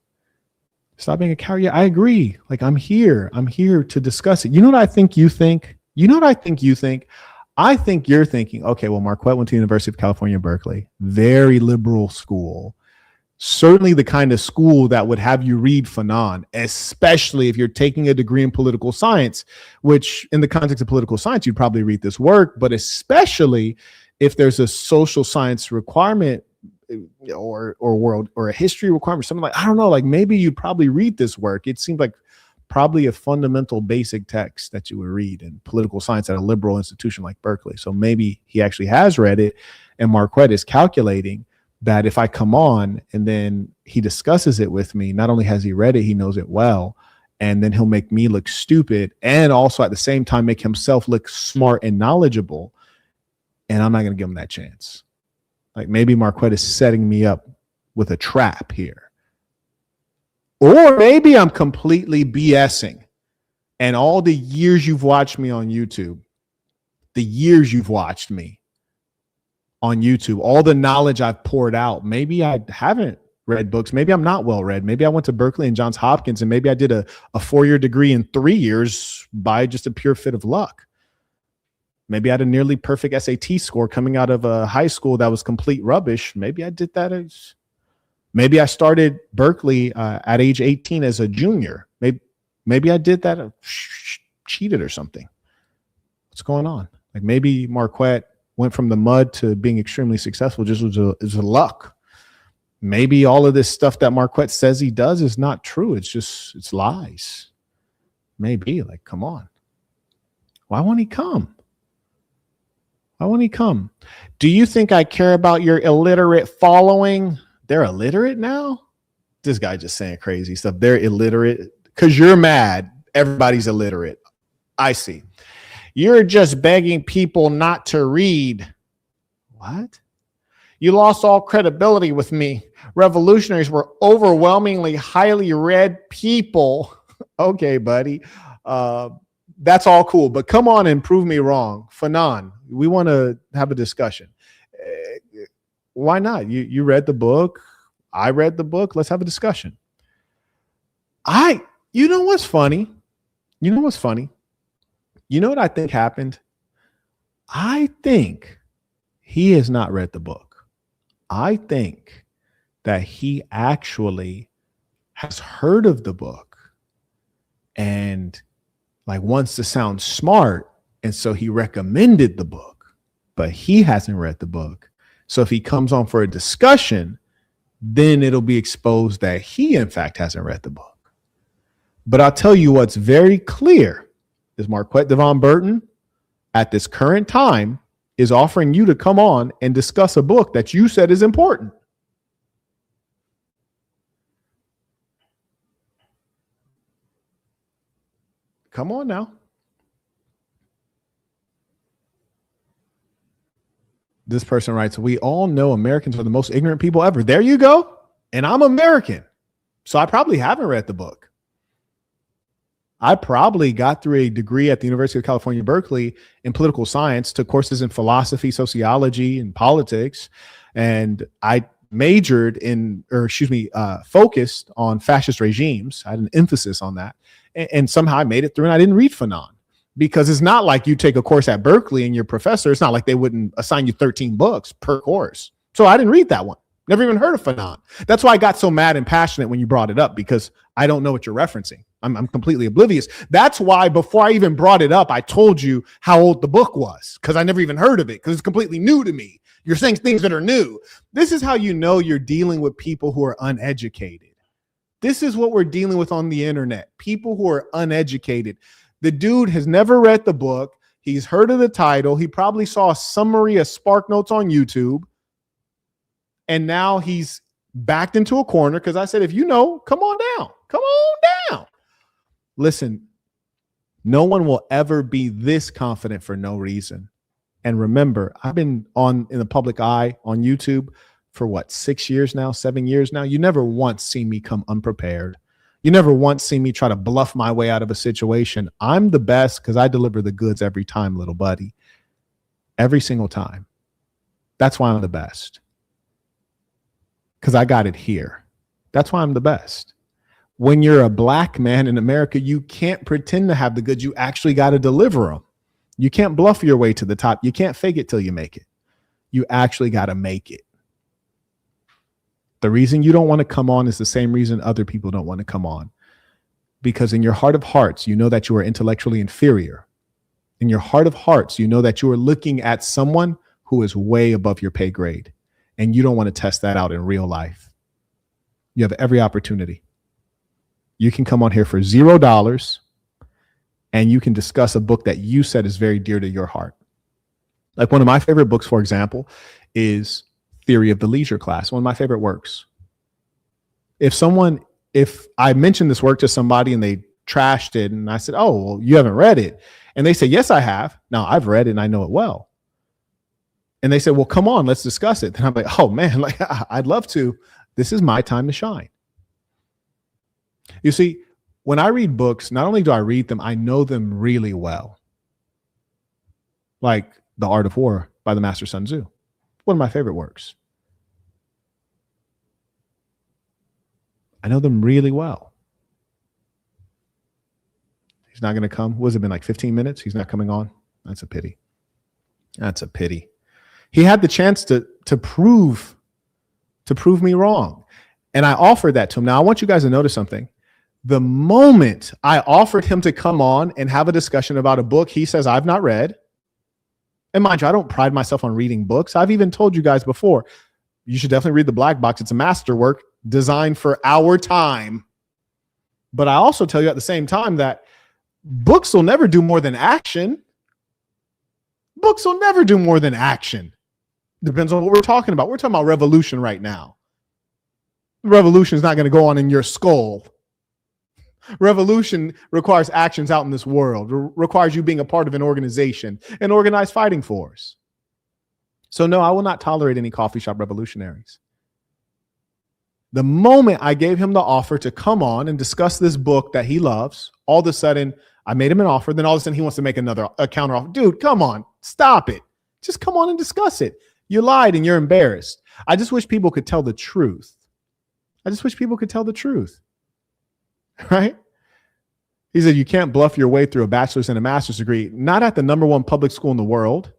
Stop being a coward. Yeah, I agree. Like, I'm here to discuss it. You know what I think you think? I think you're thinking, okay, well, Marquette went to the University of California, Berkeley. Very liberal school. Certainly the kind of school that would have you read Fanon, especially if you're taking a degree in political science, which in the context of political science, you'd probably read this work, but especially if there's a social science requirement or world or a history requirement, something like, I don't know, like maybe you'd probably read this work. It seemed like probably a fundamental basic text that you would read in political science at a liberal institution like Berkeley. So maybe he actually has read it, and Marquette is calculating that if I come on and then he discusses it with me, not only has he read it, he knows it well, and then he'll make me look stupid and also at the same time make himself look smart and knowledgeable. And I'm not going to give him that chance. Like maybe Marquette is setting me up with a trap here. Or maybe I'm completely BSing. And all the years you've watched me on YouTube, all the knowledge I've poured out, maybe I haven't read books. Maybe I'm not well read. Maybe I went to Berkeley and Johns Hopkins, and maybe I did a 4-year degree in 3 years by just a pure fit of luck. Maybe I had a nearly perfect SAT score coming out of a high school that was complete rubbish. Maybe I did that maybe I started Berkeley at age 18 as a junior. Maybe I did that, cheated or something. What's going on? Like maybe Marquette went from the mud to being extremely successful just was a luck. maybe all of this stuff that Marquette says he does is not true. It's lies. Maybe. Like, come on. Why won't he come? Why won't he come? Do you think I care about your illiterate following? They're illiterate now? This guy just saying crazy stuff. They're illiterate because you're mad. Everybody's illiterate. I see. You're just begging people not to read. What? You lost all credibility with me. Revolutionaries were overwhelmingly highly read people. Okay, buddy. That's all cool, but come on and prove me wrong. Fanon, we want to have a discussion. Why not? You read the book. I read the book. Let's have a discussion. You know what's funny? You know what's funny? You know what I think happened? I think he has not read the book. I think that he actually has heard of the book and like wants to sound smart. And so he recommended the book, but he hasn't read the book. So if he comes on for a discussion, then it'll be exposed that he, in fact, hasn't read the book. But I'll tell you what's very clear is Marquette Devon Burton at this current time is offering you to come on and discuss a book that you said is important. Come on now. This person writes, we all know Americans are the most ignorant people ever. There you go. And I'm American. So I probably haven't read the book. I probably got through a degree at the University of California, Berkeley in political science, took courses in philosophy, sociology, and politics. And I majored in, focused on fascist regimes. I had an emphasis on that. And somehow I made it through and I didn't read Fanon. Because it's not like you take a course at Berkeley and your professor, it's not like they wouldn't assign you 13 books per course. So I didn't read that one. Never even heard of Fanon. That's why I got so mad and passionate when you brought it up, because I don't know what you're referencing. I'm completely oblivious. That's why before I even brought it up, I told you how old the book was, because I never even heard of it, because it's completely new to me. You're saying things that are new. This is how you know you're dealing with people who are uneducated. This is what we're dealing with on the internet. People who are uneducated. The dude has never read the book. He's heard of the title. He probably saw a summary of Spark Notes on YouTube. And now he's backed into a corner because I said, if you know, come on down. Come on down. Listen, no one will ever be this confident for no reason. And remember, I've been in the public eye on YouTube for what, 6 years now, 7 years now. You never once seen me come unprepared. You never once see me try to bluff my way out of a situation. I'm the best because I deliver the goods every time, little buddy. Every single time. That's why I'm the best. Because I got it here. That's why I'm the best. When you're a black man in America, you can't pretend to have the goods. You actually got to deliver them. You can't bluff your way to the top. You can't fake it till you make it. You actually got to make it. The reason you don't want to come on is the same reason other people don't want to come on. Because in your heart of hearts, you know that you are intellectually inferior. In your heart of hearts, you know that you are looking at someone who is way above your pay grade. And you don't want to test that out in real life. You have every opportunity. You can come on here for $0 and you can discuss a book that you said is very dear to your heart. Like one of my favorite books, for example, is Theory of the Leisure Class, one of my favorite works. If I mentioned this work to somebody and they trashed it and I said, oh, well, you haven't read it. And they say, yes, I have. Now I've read it and I know it well. And they said, well, come on, let's discuss it. Then I'm like, oh man, like I'd love to. This is my time to shine. You see, when I read books, not only do I read them, I know them really well. Like The Art of War by the Master Sun Tzu. One of my favorite works. I know them really well. He's not going to come. What has it been, like 15 minutes? He's not coming on. That's a pity. That's a pity. He had the chance to prove me wrong. And I offered that to him. Now I want you guys to notice something. The moment I offered him to come on and have a discussion about a book he says I've not read, and mind you, I don't pride myself on reading books. I've even told you guys before, You should definitely read The Black Box. It's a masterwork designed for our time. But I also tell you at the same time that books will never do more than action. Books will never do more than action. Depends on what we're talking about. We're talking about revolution right now. Revolution is not going to go on in your skull. Revolution requires actions out in this world, requires you being a part of an organization, an organized fighting force. So no, I will not tolerate any coffee shop revolutionaries. The moment I gave him the offer to come on and discuss this book that he loves, all of a sudden I made him an offer. Then all of a sudden he wants to make a counter offer. Dude, come on, stop it. Just come on and discuss it. You lied and you're embarrassed. I just wish people could tell the truth. I just wish people could tell the truth. Right? He said, you can't bluff your way through a bachelor's and a master's degree, not at the #1 public school in the world,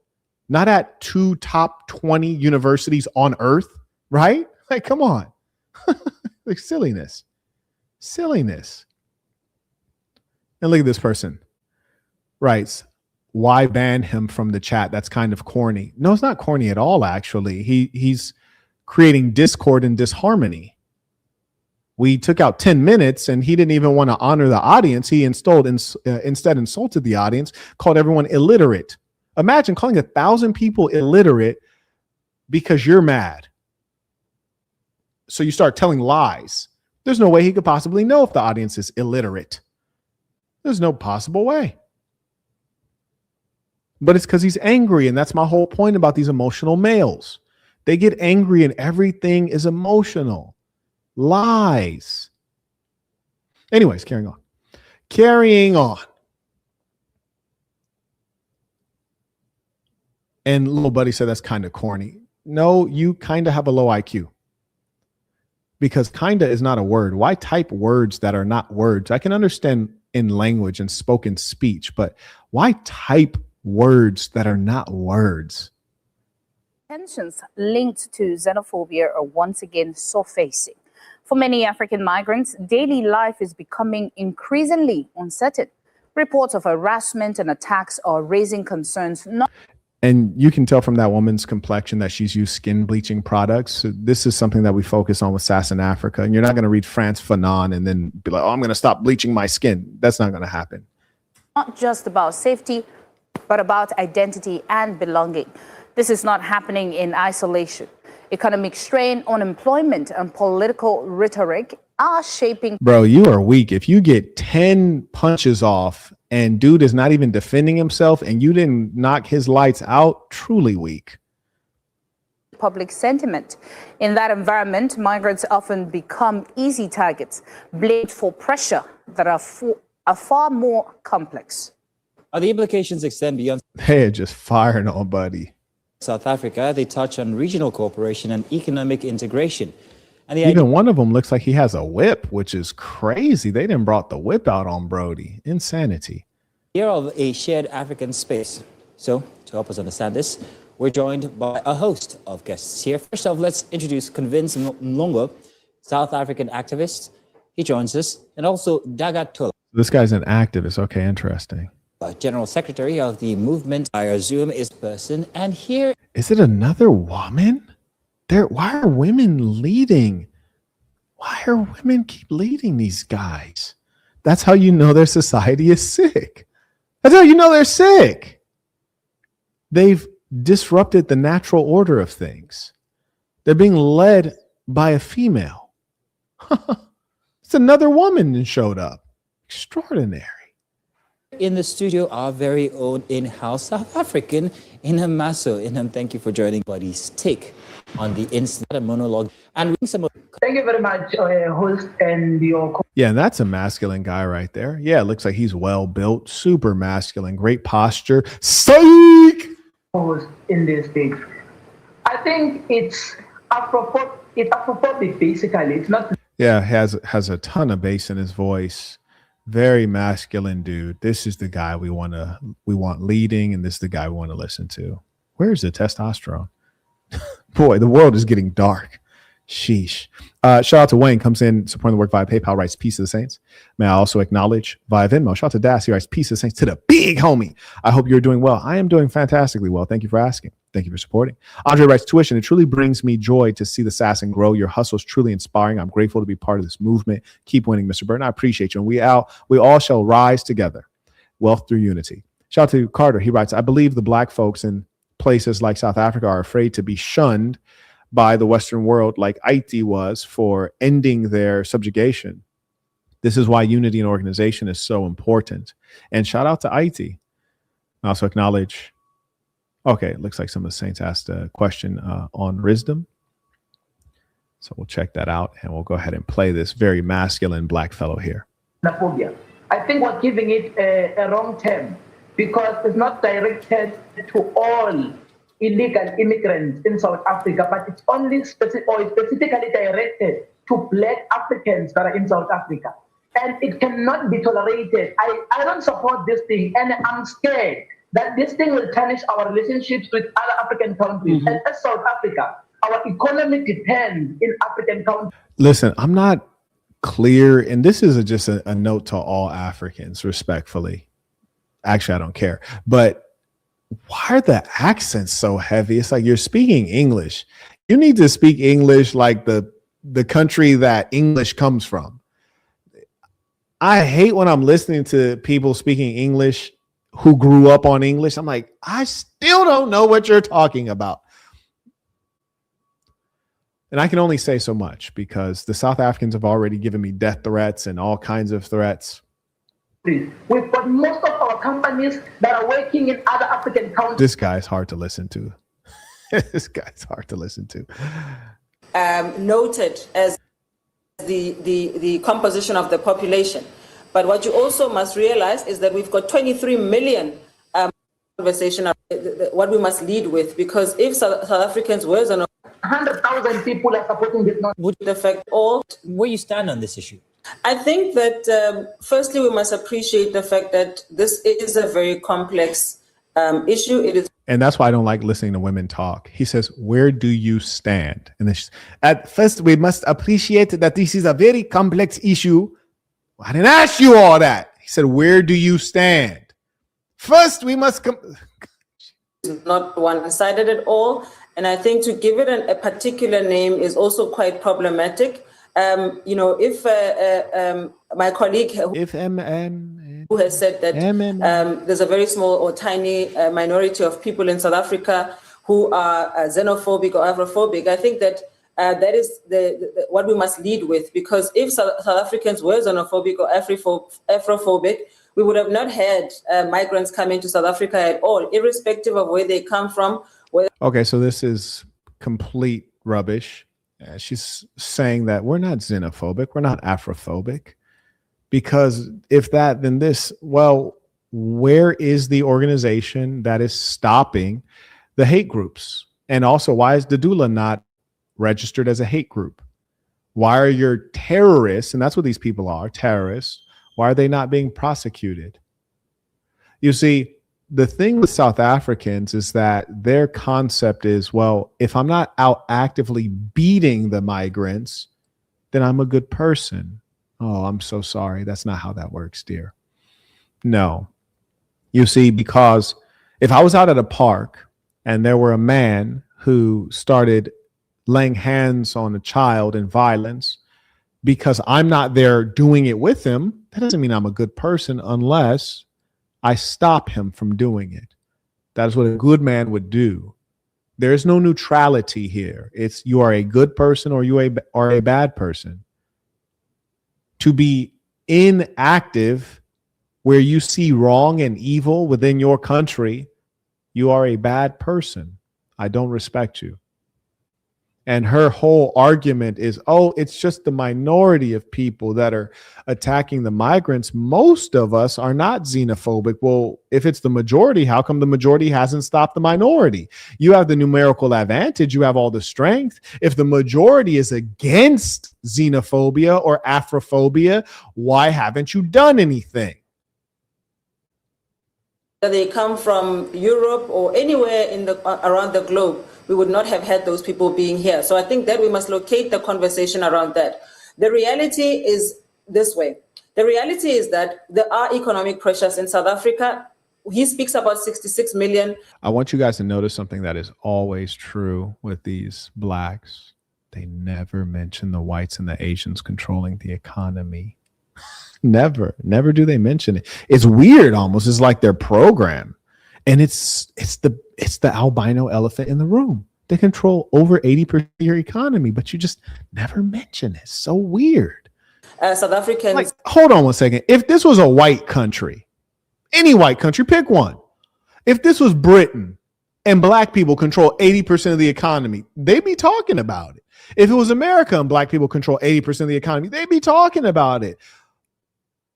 not at 2 top 20 universities on earth, right? Like, come on. Like silliness. And look at this person. Writes, why ban him from the chat? That's kind of corny. No, it's not corny at all, actually. He's creating discord and disharmony. We took out 10 minutes and he didn't even want to honor the audience. He instead insulted the audience, called everyone illiterate. Imagine calling 1,000 people illiterate because you're mad. So you start telling lies. There's no way he could possibly know if the audience is illiterate. There's no possible way. But it's because he's angry. And that's my whole point about these emotional males. They get angry and everything is emotional. Lies. Anyways, carrying on. And little buddy said that's kind of corny. No, you kind of have a low IQ. Because kind of is not a word. Why type words that are not words? I can understand in language and spoken speech, but why type words that are not words? Tensions linked to xenophobia are once again surfacing. For many African migrants, daily life is becoming increasingly uncertain. Reports of harassment and attacks are raising concerns. And you can tell from that woman's complexion that she's used skin bleaching products. So this is something that we focus on with SAS in Africa. And you're not going to read Frantz Fanon and then be like, oh, I'm going to stop bleaching my skin. That's not going to happen. Not just about safety, but about identity and belonging. This is not happening in isolation. Economic strain, unemployment, and political rhetoric are shaping. Bro, you are weak. If you get 10 punches off and dude is not even defending himself and you didn't knock his lights out, truly weak. Public sentiment. In that environment, migrants often become easy targets, blamed for pressure that are far more complex. The implications extend beyond. They're just firing on buddy. South Africa. They touch on regional cooperation and economic integration. And even one of them looks like he has a whip, which is crazy. They didn't brought the whip out on Brody. Insanity. Here of a shared African space. So to help us understand this, we're joined by a host of guests here. First off, let's introduce Convince Mlongo, South African activist. He joins us. And also Dagat Tola. This guy's an activist. Okay, interesting. General Secretary of the movement via Zoom is person. And here is it another woman? Why are women leading? Why are women keep leading these guys? That's how you know their society is sick. That's how you know they're sick. They've disrupted the natural order of things. They're being led by a female. It's another woman that showed up. Extraordinary. In the studio, our very own in-house South African, Inam Maso. Inam, thank you for joining Buddy's take on the instant monologue. And reading some of. Thank you very much, host and your. Yeah, that's a masculine guy right there. Yeah, it looks like he's well built, super masculine, great posture. Psych! Host in this thing. I think it's Afrophobic, basically. It's not. Yeah, has a ton of bass in his voice. Very masculine dude. This is the guy we want leading, and this is the guy we want to listen to. Where's the testosterone? Boy, the world is getting dark. Sheesh. Shout out to Wayne, comes in supporting the work via PayPal, writes peace to the saints. May I also acknowledge via Venmo. Shout out to Das, he writes peace to the saints, to the big homie. I hope you're doing well. I am doing fantastically well. Thank you for asking. Thank you for supporting. Andre writes tuition. It truly brings me joy to see the Assassin grow. Your hustle is truly inspiring. I'm grateful to be part of this movement. Keep winning, Mr. Burton. I appreciate you. And we all shall rise together. Wealth through unity. Shout out to Carter. He writes, I believe the black folks in places like South Africa are afraid to be shunned by the Western world like Haiti was for ending their subjugation. This is why unity and organization is so important. And shout out to Haiti. I also acknowledge, okay, it looks like some of the saints asked a question on wisdom. So we'll check that out and we'll go ahead and play this very masculine black fellow here. Xenophobia. I think we're giving it a wrong term because it's not directed to all illegal immigrants in South Africa, but it's only specifically directed to black Africans that are in South Africa. And it cannot be tolerated. I don't support this thing, and I'm scared that this thing will tarnish our relationships with other African countries. And as South Africa, our economy depends in African countries. Listen, I'm not clear, and this is just a note to all Africans, respectfully. Actually, I don't care. But why are the accents so heavy? It's like you're speaking English. You need to speak English like the country that English comes from. I hate when I'm listening to people speaking English who grew up on English. I'm like, I still don't know what you're talking about. And I can only say so much because the South Africans have already given me death threats and all kinds of threats. We've got most of our companies that are working in other African countries. This guy's hard to listen to. This guy's hard to listen to. Noted as the composition of the population. But what you also must realize is that we've got 23 million conversation of what we must lead with, because if South Africans were on 100,000 people are supporting this. Would affect all. Where you stand on this issue? I think that firstly, we must appreciate the fact that this is a very complex issue. It is. And that's why I don't like listening to women talk. He says, where do you stand? And this, at first, we must appreciate that this is a very complex issue. I didn't ask you all that. He said, where do you stand? First, we must not one-sided at all. And I think to give it a particular name is also quite problematic. If my colleague who has said that there's a very small or tiny minority of people in South Africa who are xenophobic or Afrophobic, I think that that is what we must lead with, because if South Africans were xenophobic or Afrophobic, we would have not had migrants come into South Africa at all, irrespective of where they come from. Okay, so this is complete rubbish. She's saying that we're not xenophobic, we're not Afrophobic, because if that, then this, well, where is the organization that is stopping the hate groups? And also, why is the doula not registered as a hate group? Why are your terrorists, and that's what these people are, terrorists, why are they not being prosecuted? You see, the thing with South Africans is that their concept is, well, if I'm not out actively beating the migrants, then I'm a good person. Oh, I'm so sorry. That's not how that works, dear. No. You see, because if I was out at a park and there were a man who started laying hands on a child in violence, because I'm not there doing it with him, that doesn't mean I'm a good person unless I stop him from doing it. That is what a good man would do. There is no neutrality here. It's you are a good person or you are a bad person. To be inactive where you see wrong and evil within your country, you are a bad person. I don't respect you. And her whole argument is, oh, it's just the minority of people that are attacking the migrants. Most of us are not xenophobic. Well, if it's the majority, how come the majority hasn't stopped the minority? You have the numerical advantage. You have all the strength. If the majority is against xenophobia or Afrophobia, why haven't you done anything? They come from Europe or anywhere around the globe we would not have had those people being here. So I think that we must locate the conversation around that. The reality is this way. The reality is that there are economic pressures in South Africa. He speaks about 66 million. I want you guys to notice something that is always true with these blacks. They never mention the whites and the Asians controlling the economy. Never do they mention it. It's weird almost. It's like their program. And it's the albino elephant in the room. They control over 80% of your economy, but you just never mention it. So weird. South Africans. Like, hold on one second. If this was a white country, any white country, pick one. If this was Britain and black people control 80% of the economy, they'd be talking about it. If it was America and black people control 80% of the economy, they'd be talking about it.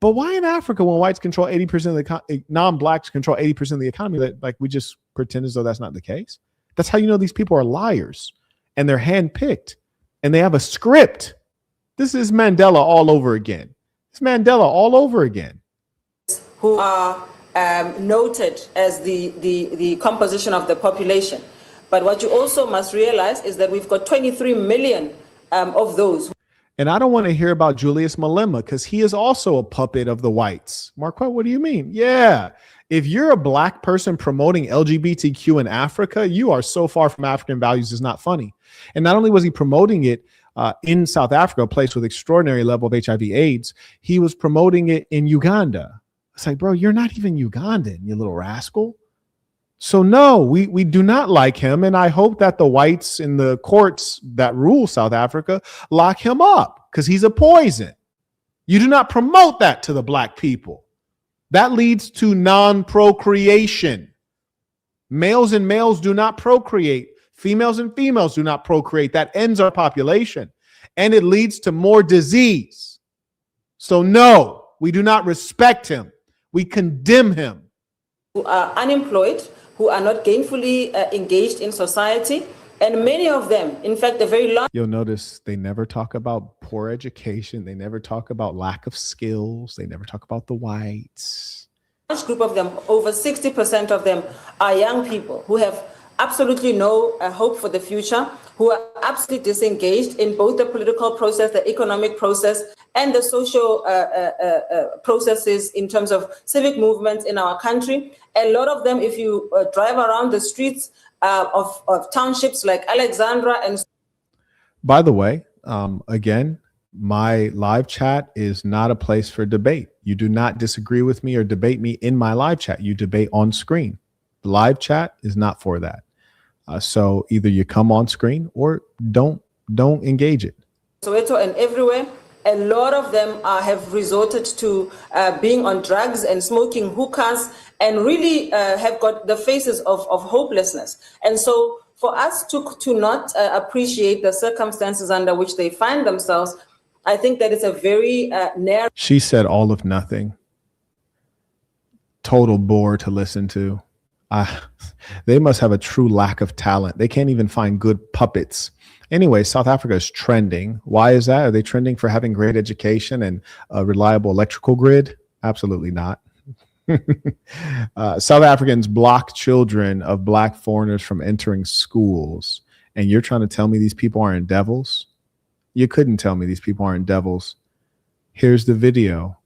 But why in Africa, when whites control 80% of the non-blacks control 80% of the economy, that like we just pretend as though that's not the case? That's how you know these people are liars and they're handpicked and they have a script. This is Mandela all over again. It's Mandela all over again. Who are noted as the composition of the population. But what you also must realize is that we've got 23 million of those. And I don't want to hear about Julius Malema because he is also a puppet of the whites. Marquette, what do you mean? Yeah. If you're a black person promoting LGBTQ in Africa, you are so far from African values, it's not funny. And not only was he promoting it in South Africa, a place with extraordinary level of HIV/AIDS, he was promoting it in Uganda. It's like, bro, you're not even Ugandan, you little rascal. So no, we do not like him. And I hope that the whites in the courts that rule South Africa lock him up because he's a poison. You do not promote that to the black people. That leads to non-procreation. Males and males do not procreate. Females and females do not procreate. That ends our population. And it leads to more disease. So no, we do not respect him. We condemn him. Who are unemployed, who are not gainfully engaged in society. And many of them, in fact, the very large. You'll notice they never talk about poor education. They never talk about lack of skills. They never talk about the whites. Large group of them, over 60% of them are young people who have absolutely no hope for the future, who are absolutely disengaged in both the political process, the economic process, and the social processes in terms of civic movements in our country. A lot of them, if you drive around the streets of townships like Alexandra and. By the way, again, my live chat is not a place for debate. You do not disagree with me or debate me in my live chat. You debate on screen. The live chat is not for that. So either you come on screen or don't engage it. Soweto and everywhere, a lot of them have resorted to being on drugs and smoking hookahs and really have got the faces of hopelessness. And so for us to not appreciate the circumstances under which they find themselves, I think that it's a very narrow. She said all of nothing. Total bore to listen to. They must have a true lack of talent. They can't even find good puppets. Anyway, South Africa is trending. Why is that? Are they trending for having great education and a reliable electrical grid? Absolutely not. South Africans block children of black foreigners from entering schools. And you're trying to tell me these people aren't devils? You couldn't tell me these people aren't devils. Here's the video.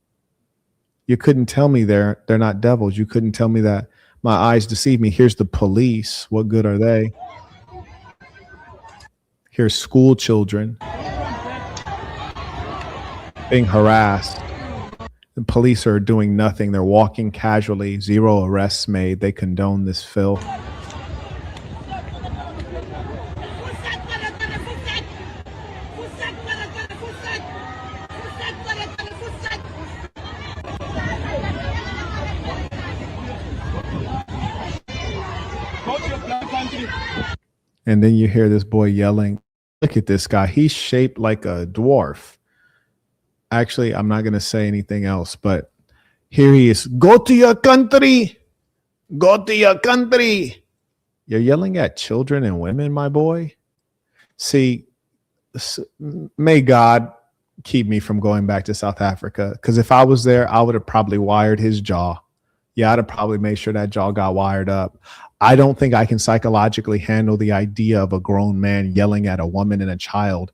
You couldn't tell me they're not devils. You couldn't tell me that my eyes deceive me. Here's the police. What good are they? Here's school children being harassed. The police are doing nothing. They're walking casually. 0 arrests made. They condone this filth. And then you hear this boy yelling, look at this guy. He's shaped like a dwarf. Actually, I'm not going to say anything else, but here he is. Go to your country. Go to your country. You're yelling at children and women, my boy. See, may God keep me from going back to South Africa, because if I was there, I would have probably wired his jaw. Yeah, I'd have probably made sure that jaw got wired up. I don't think I can psychologically handle the idea of a grown man yelling at a woman and a child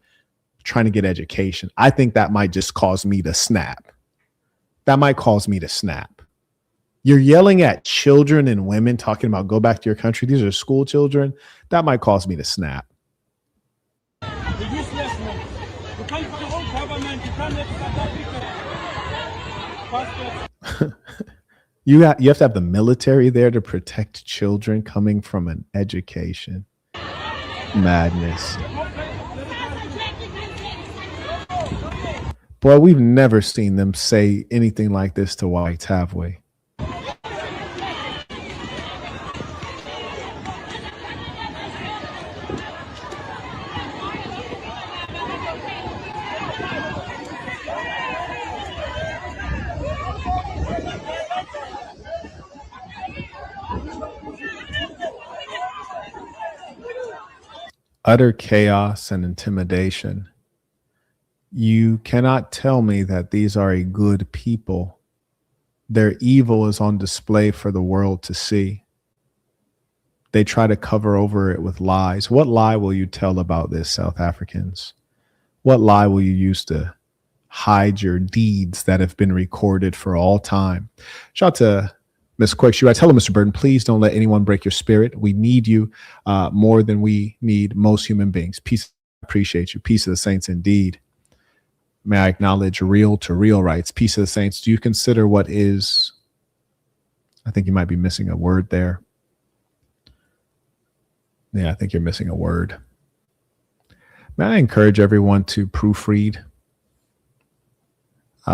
trying to get education. I think that might just cause me to snap. That might cause me to snap. You're yelling at children and women talking about go back to your country. These are school children. That might cause me to snap. You have to have the military there to protect children coming from an education. Madness. Boy, we've never seen them say anything like this to whites, have we? Utter chaos and intimidation. You cannot tell me that these are a good people. Their evil is on display for the world to see. They try to cover over it with lies. What lie will you tell about this, South Africans? What lie will you use to hide your deeds that have been recorded for all time? Shout out to Ms. Quick. She writes, hello, Mr. Burton. Please don't let anyone break your spirit. We need you more than we need most human beings. Peace. Appreciate you. Peace of the saints indeed. May I acknowledge real to real rights. Peace of the saints. Do you consider what is, I think you might be missing a word there. Yeah, I think you're missing a word. May I encourage everyone to proofread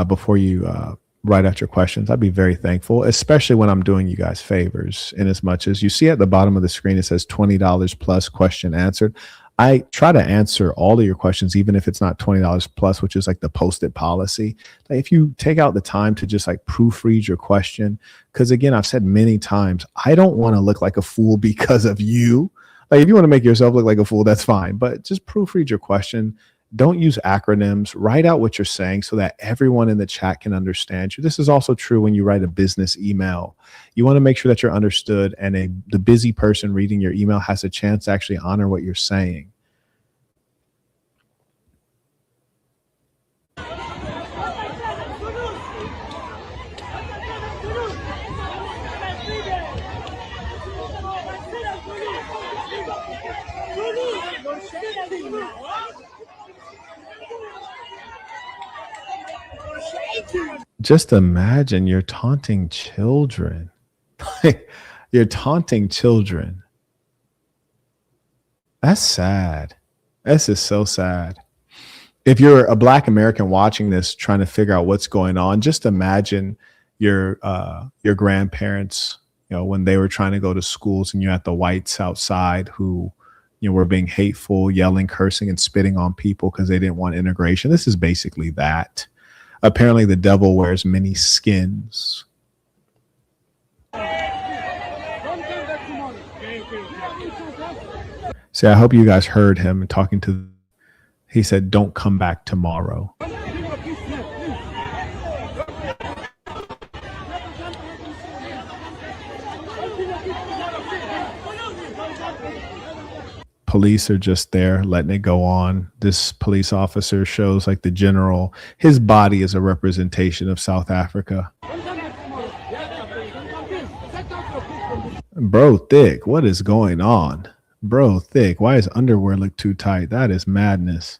before you write out your questions? I'd be very thankful, especially when I'm doing you guys favors, in as much as you see at the bottom of the screen, it says $20 plus question answered. I try to answer all of your questions, even if it's not $20 plus, which is like the posted policy. Like if you take out the time to just like proofread your question, because again, I've said many times, I don't want to look like a fool because of you. Like if you want to make yourself look like a fool, that's fine, but just proofread your question. Don't use acronyms. Write out what you're saying so that everyone in the chat can understand you. This is also true when you write a business email. You want to make sure that you're understood and the busy person reading your email has a chance to actually honor what you're saying. Just imagine you're taunting children. You're taunting children. That's sad. This is so sad. If you're a Black American watching this, trying to figure out what's going on, just imagine your grandparents, when they were trying to go to schools and you had the whites outside who, were being hateful, yelling, cursing, and spitting on people because they didn't want integration. This is basically that. Apparently the devil wears many skins. See, I hope you guys heard him talking to, he said, don't come back tomorrow. Police are just there letting it go on. This police officer shows like the general, his body is a representation of South Africa. Bro, thick, what is going on? Bro, thick, why his underwear look too tight? That is madness.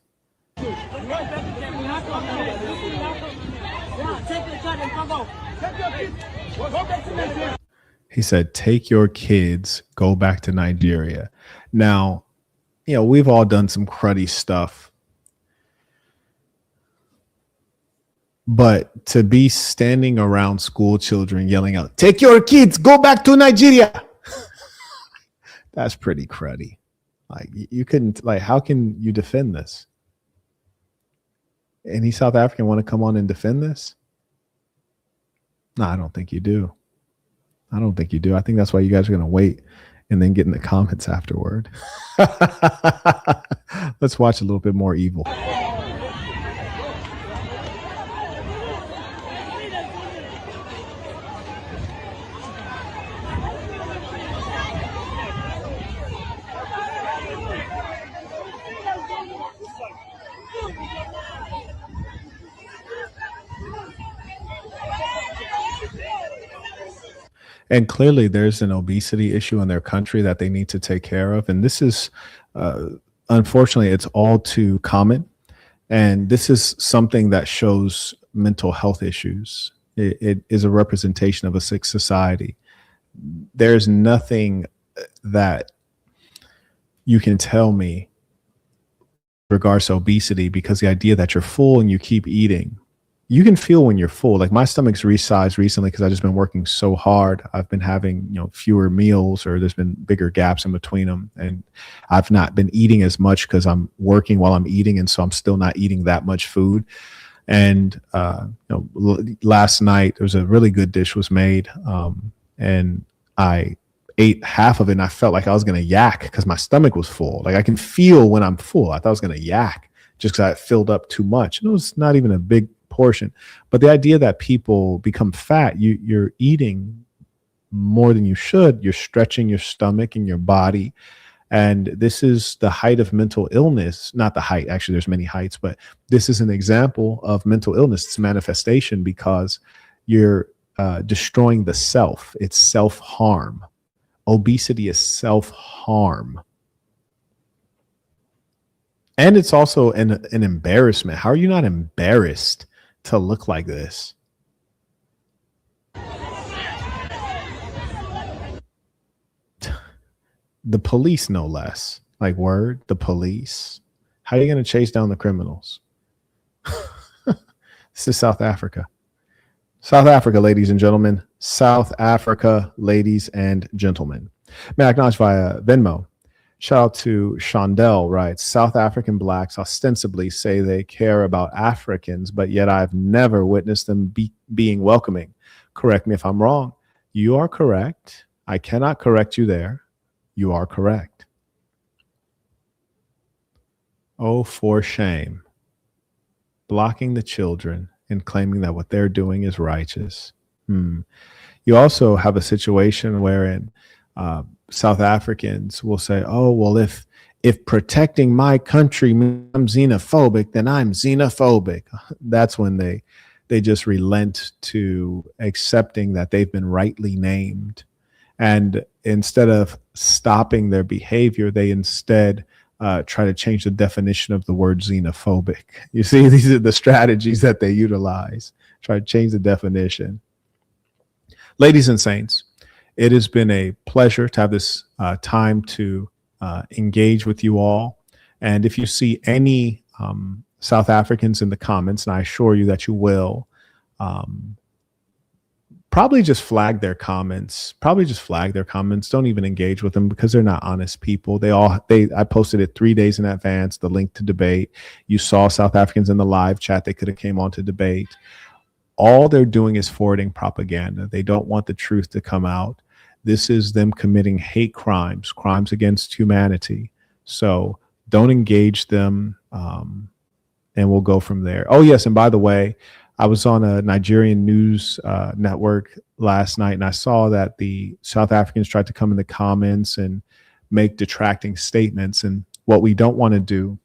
He said, take your kids, go back to Nigeria. Now, we've all done some cruddy stuff, but to be standing around school children yelling out, take your kids, go back to Nigeria. That's pretty cruddy. Like you couldn't, like, how can you defend this? Any South African want to come on and defend this? No, I don't think you do. I don't think you do. I think that's why you guys are going to wait and then get in the comments afterward. Let's watch a little bit more evil. And clearly there's an obesity issue in their country that they need to take care of. And this is, unfortunately, it's all too common. And this is something that shows mental health issues. It is a representation of a sick society. There's nothing that you can tell me in regards to obesity, because the idea that you're full and you keep eating, you can feel when you're full. Like my stomach's resized recently because I've just been working so hard. I've been having, fewer meals, or there's been bigger gaps in between them. And I've not been eating as much because I'm working while I'm eating. And so I'm still not eating that much food. And, last night there was a really good dish was made. And I ate half of it and I felt like I was going to yak because my stomach was full. Like I can feel when I'm full. I thought I was going to yak just because I filled up too much. And it was not even a big portion. But the idea that people become fat, you're eating more than you should. You're stretching your stomach and your body. And this is the height of mental illness. Not the height, actually, there's many heights, but this is an example of mental illness. It's a manifestation because you're destroying the self. It's self-harm. Obesity is self-harm. And it's also an embarrassment. How are you not embarrassed to look like this? The police, no less. Like, word, the police. How are you going to chase down the criminals? This is South Africa. South Africa, ladies and gentlemen. South Africa, ladies and gentlemen. May I acknowledge via Venmo? Shout out to Shondell, writes, South African blacks ostensibly say they care about Africans, but yet I've never witnessed them being welcoming. Correct me if I'm wrong. You are correct. I cannot correct you there. You are correct. Oh, for shame. Blocking the children and claiming that what they're doing is righteous. You also have a situation wherein South Africans will say, oh, well, if protecting my country means I'm xenophobic, then I'm xenophobic. That's when they just relent to accepting that they've been rightly named. And instead of stopping their behavior, they instead try to change the definition of the word xenophobic. You see, these are the strategies that they utilize. Try to change the definition. Ladies and saints, it has been a pleasure to have this time to engage with you all. And if you see any South Africans in the comments, and I assure you that you will, probably just flag their comments. Don't even engage with them because they're not honest people. I posted it 3 days in advance, the link to debate. You saw South Africans in the live chat. They could have came on to debate. All they're doing is forwarding propaganda. They don't want the truth to come out. This is them committing hate crimes, crimes against humanity. So don't engage them, and we'll go from there. Oh, yes. And by the way, I was on a Nigerian news network last night, and I saw that the South Africans tried to come in the comments and make detracting statements. And what we don't want to do,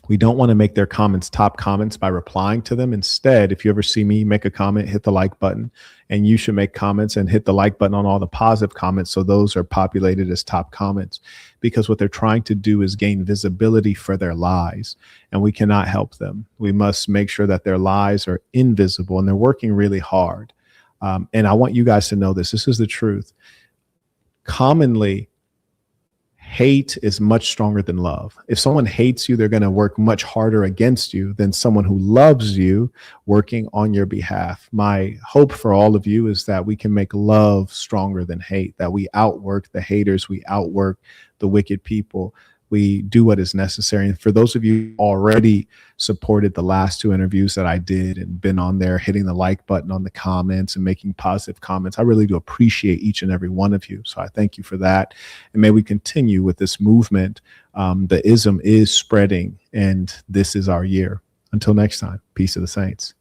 we don't want to make their comments top comments by replying to them. Instead, if you ever see me make a comment, hit the like button, and you should make comments and hit the like button on all the positive comments. So those are populated as top comments, because what they're trying to do is gain visibility for their lies, and we cannot help them. We must make sure that their lies are invisible, and they're working really hard. And I want you guys to know this. This is the truth. Commonly, hate is much stronger than love. If someone hates you, they're going to work much harder against you than someone who loves you working on your behalf. My hope for all of you is that we can make love stronger than hate, that we outwork the haters, we outwork the wicked people. We do what is necessary. And for those of you who already supported the last 2 interviews that I did and been on there, hitting the like button on the comments and making positive comments, I really do appreciate each and every one of you. So I thank you for that. And may we continue with this movement. The ism is spreading, and this is our year. Until next time, peace to the saints.